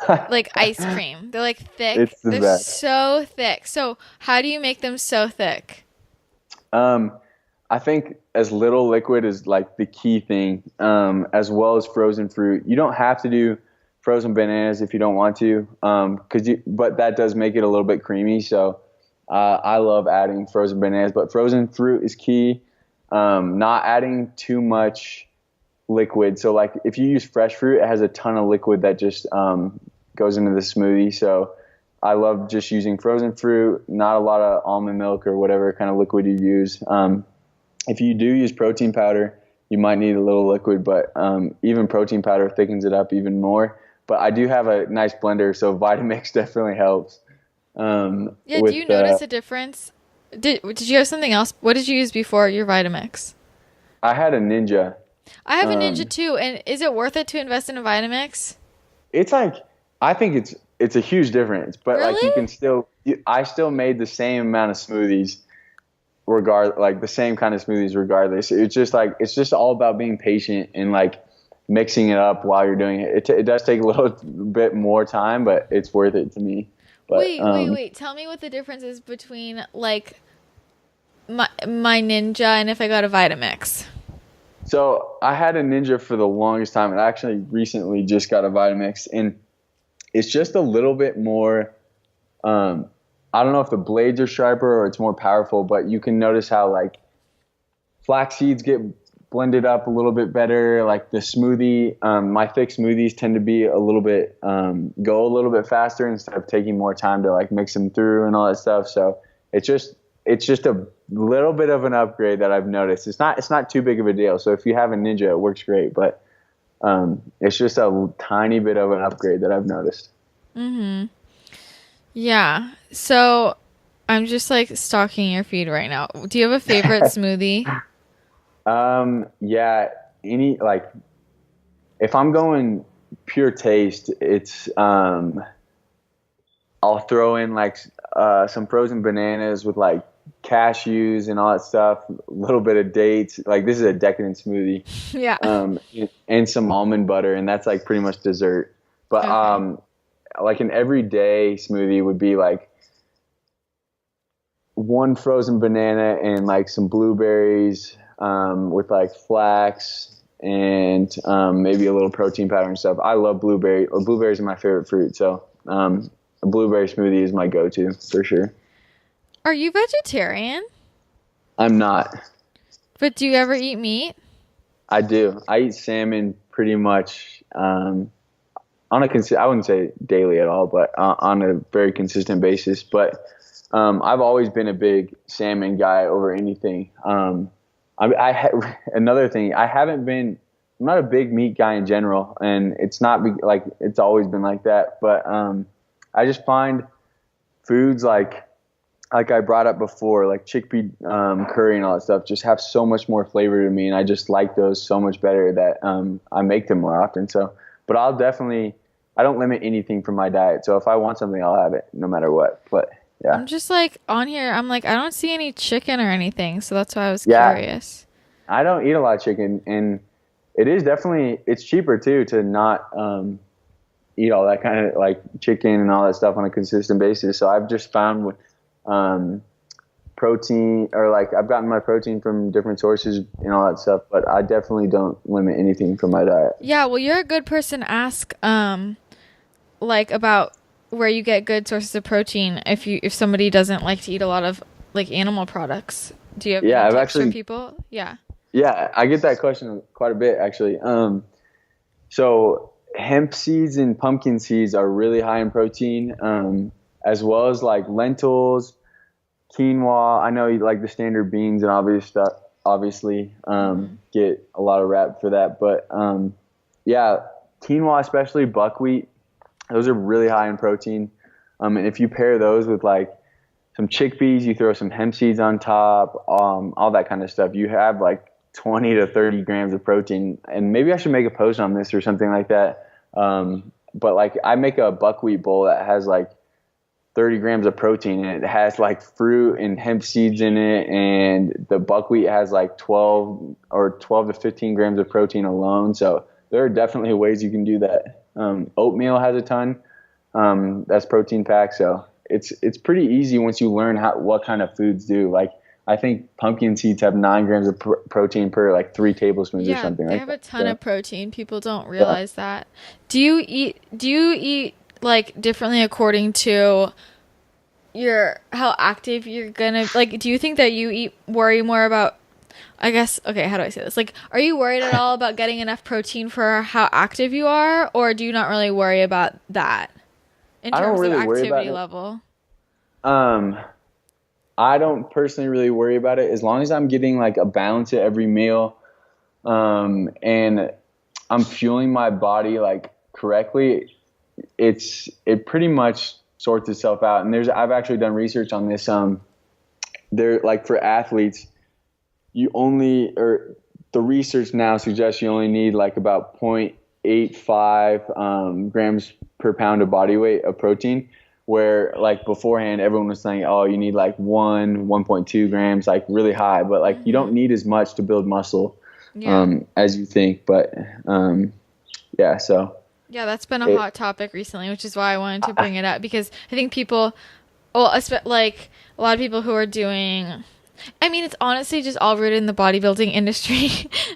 ice cream. They're like thick. It's the They're best. so thick. So how do you make them so thick? Um, I think as little liquid is like the key thing, as well as frozen fruit. You don't have to do frozen bananas if you don't want to, but that does make it a little bit creamy. So I love adding frozen bananas, but frozen fruit is key. Not adding too much liquid. So like if you use fresh fruit, it has a ton of liquid that just goes into the smoothie. So I love just using frozen fruit, not a lot of almond milk or whatever kind of liquid you use. If you do use protein powder, you might need a little liquid, but even protein powder thickens it up even more. But I do have a nice blender, so Vitamix definitely helps. Yeah, do you with notice a difference? Did you have something else? What did you use before your Vitamix? I had a Ninja. I have a Ninja Um, too, and is it worth it to invest in a Vitamix? it's like I think it's a huge difference, but like you Really? can I still made the same amount of smoothies like the same kind of smoothies regardless. It's just like it's just all about being patient and like mixing it up while you're doing it. It does take a little bit more time, but it's worth it to me. But Wait. Tell me what the difference is between like my Ninja and if I got a Vitamix. so I had a Ninja for the longest time, and I actually recently just got a Vitamix, and it's just a little bit more. Um, I don't know if the blades are sharper or it's more powerful, but you can notice how like flax seeds get blended up a little bit better. Like the smoothie, my thick smoothies tend to be a little bit go a little bit faster instead of taking more time to like mix them through and all that stuff. So it's just a little bit of an upgrade that I've noticed. It's not too big of a deal. So if you have a Ninja, it works great, but it's just a tiny bit of an upgrade that I've noticed. Yeah. So I'm just like stalking your feed right now. Do you have a favorite smoothie? Yeah, any like if I'm going pure taste, it's I'll throw in like some frozen bananas with like cashews and all that stuff, a little bit of dates. Like this is a decadent smoothie, Yeah. and some almond butter, and that's like pretty much dessert. But Okay. like an everyday smoothie would be like one frozen banana and like some blueberries with like flax and maybe a little protein powder and stuff. I love blueberry. Blueberries are my favorite fruit, so a blueberry smoothie is my go-to for sure. Are you vegetarian? I'm not. But do you ever eat meat? I do. I eat salmon pretty much on I wouldn't say daily at all, but on a very consistent basis. But I've always been a big salmon guy over anything. Another thing, I'm not a big meat guy in general, and it's not like it's always been like that. But I just find foods like I brought up before, like chickpea curry and all that stuff, just have so much more flavor to me, and I just like those so much better that I make them more often. So, but I don't limit anything from my diet. So if I want something, I'll have it no matter what. But yeah, I'm just like on here. I'm like, I don't see any chicken or anything. So that's why I was yeah, curious. I don't eat a lot of chicken, and it's cheaper too to not eat all that kind of like chicken and all that stuff on a consistent basis. So I've just found um, protein or like I've gotten my protein from different sources and all that stuff, but I definitely don't limit anything from my diet. Yeah, well, you're a good person to ask, like about where you get good sources of protein if somebody doesn't like to eat a lot of like animal products. Do you have Yeah, any I've tips for actually, people? Yeah. yeah, I get that question quite a bit actually. So hemp seeds and pumpkin seeds are really high in protein, as well as like lentils, quinoa. I know like the standard beans and obvious stuff, obviously, get a lot of rap for that. But yeah, quinoa, especially buckwheat, those are really high in protein. And if you pair those with like some chickpeas, you throw some hemp seeds on top, all that kind of stuff, you have like 20 to 30 grams of protein. And maybe I should make a post on this or something like that. But like I make a buckwheat bowl that has like 30 grams of protein and it has like fruit and hemp seeds in it, and the buckwheat has like 12 to 15 grams of protein alone. So there are definitely ways you can do that. Oatmeal has a ton, that's protein packed. So it's pretty easy once you learn what kind of foods do. Like I think pumpkin seeds have 9 grams of protein per like 3 tablespoons or Yeah, something they like have that. a ton So of protein. People don't yeah. realize that. Do you eat like differently according to your how active you're gonna like do you think that worry more about I guess okay, how do I say this? Like are you worried at all about getting enough protein for how active you are, or do you not really worry about that in I don't terms of really worry about activity it. level? Um, I don't personally really worry about it as long as I'm getting like a balance at every meal, and I'm fueling my body like correctly. It pretty much sorts itself out. And I've actually done research on this. There, like for athletes, the research now suggests you only need like about 0.85 grams per pound of body weight of protein, where like beforehand everyone was saying, oh, you need like 1.2 grams, like really high, but like you don't need as much to build muscle as you think. But yeah, so. Yeah, that's been a hot topic recently, which is why I wanted to bring it up, because I think people, well, like a lot of people who are doing, I mean, it's honestly just all rooted in the bodybuilding industry.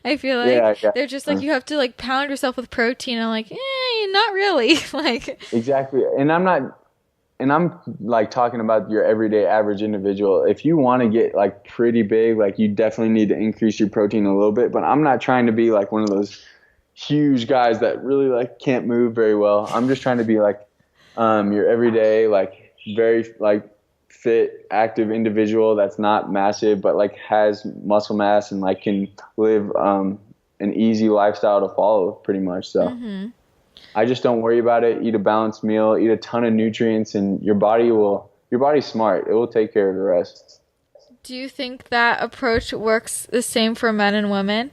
I feel like they're just like, you have to like pound yourself with protein. I'm like, not really. Like, exactly. And I'm like talking about your everyday average individual. If you want to get like pretty big, like you definitely need to increase your protein a little bit, but I'm not trying to be like one of those huge guys that really like can't move very well. I'm just trying to be like your everyday, like very like fit, active individual that's not massive, but like has muscle mass and like can live an easy lifestyle to follow pretty much. So I just don't worry about it. Eat a balanced meal, eat a ton of nutrients, and your body's smart. It will take care of the rest. Do you think that approach works the same for men and women?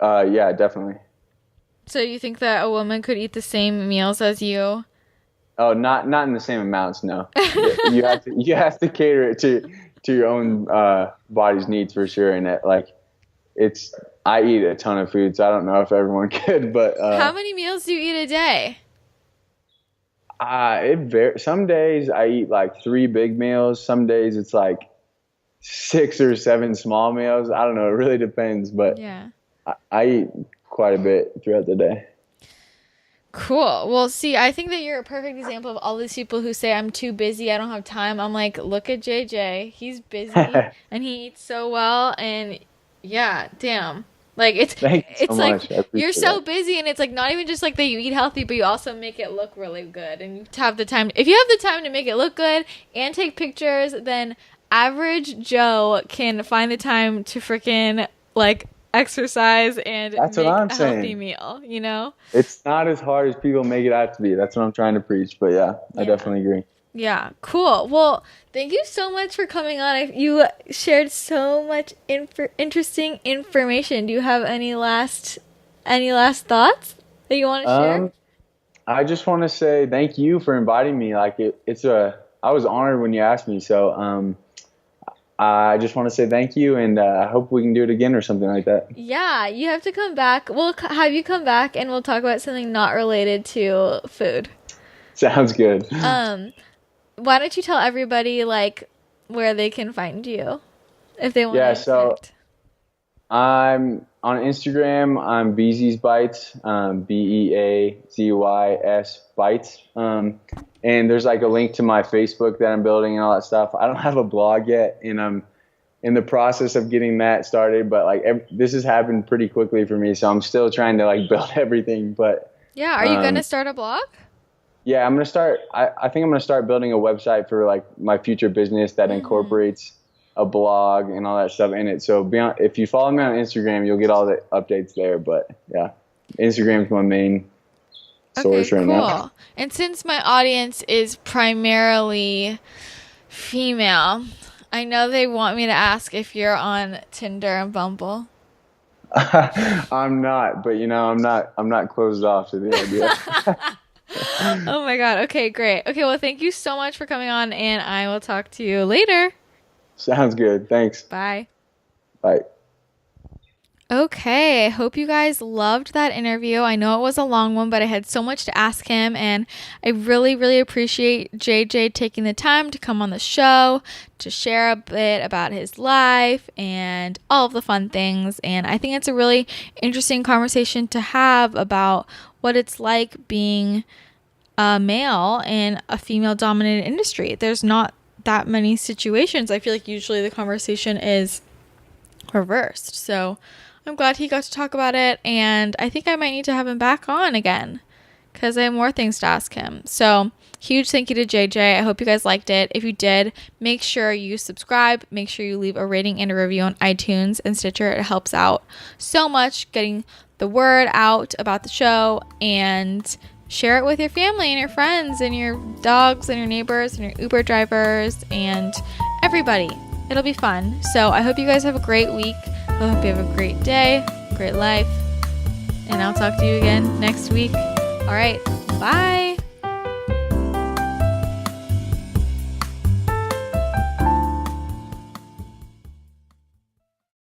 Yeah, definitely. So you think that a woman could eat the same meals as you? Oh, not in the same amounts, no. You have to cater it to your own body's needs for sure. And I eat a ton of food, so I don't know if everyone could, but how many meals do you eat a day? It varies. Some days I eat like 3 big meals. Some days it's like 6 or 7 small meals. I don't know. It really depends, but yeah. I eat quite a bit throughout the day. Cool. Well, see, I think that you're a perfect example of all these people who say, I'm too busy, I don't have time. I'm like, look at JJ. He's busy and he eats so well. And yeah, damn. Like, it's like you're so busy, and it's like not even just like that you eat healthy, but you also make it look really good. And you have the time. If you have the time to make it look good and take pictures, then average Joe can find the time to freaking like exercise and make a healthy meal, you know? It's not as hard as people make it out to be. That's what I'm trying to preach. But yeah, I definitely agree. Yeah, cool. Well, thank you so much for coming on. You shared so much interesting information. Do you have any last thoughts that you want to share? I just want to say thank you for inviting me. Like I was honored when you asked me. So I just want to say thank you, and I hope we can do it again or something like that. Yeah, you have to come back. We'll have you come back, and we'll talk about something not related to food. Sounds good. Why don't you tell everybody like where they can find you if they want to connect? So I'm on Instagram. I'm Beasley's Bites, BEAZYS Bites. And there's like a link to my Facebook that I'm building and all that stuff. I don't have a blog yet, and I'm in the process of getting that started. But like this has happened pretty quickly for me, so I'm still trying to like build everything. But yeah, are you gonna start a blog? Yeah, I'm gonna start. I think I'm gonna start building a website for like my future business that incorporates a blog and all that stuff in it. So if you follow me on Instagram, you'll get all the updates there. But yeah, Instagram's my main source right now. And since my audience is primarily female, I know they want me to ask if you're on Tinder and Bumble. I'm not, but I'm not closed off to the idea. Oh my God. Okay, great. Okay, well, thank you so much for coming on, and I will talk to you later. Sounds good. Thanks. Bye. Bye. Okay, I hope you guys loved that interview. I know it was a long one, but I had so much to ask him, and I really, really appreciate JJ taking the time to come on the show to share a bit about his life and all of the fun things. And I think it's a really interesting conversation to have about what it's like being a male in a female-dominated industry. There's not that many situations. I feel like usually the conversation is reversed. So I'm glad he got to talk about it, and I think I might need to have him back on again because I have more things to ask him. So huge thank you to JJ. I hope you guys liked it. If you did, make sure you subscribe. Make sure you leave a rating and a review on iTunes and Stitcher. It helps out so much getting the word out about the show, and share it with your family and your friends and your dogs and your neighbors and your Uber drivers and everybody. It'll be fun. So I hope you guys have a great week. I hope you have a great day, great life. And I'll talk to you again next week. All right. Bye.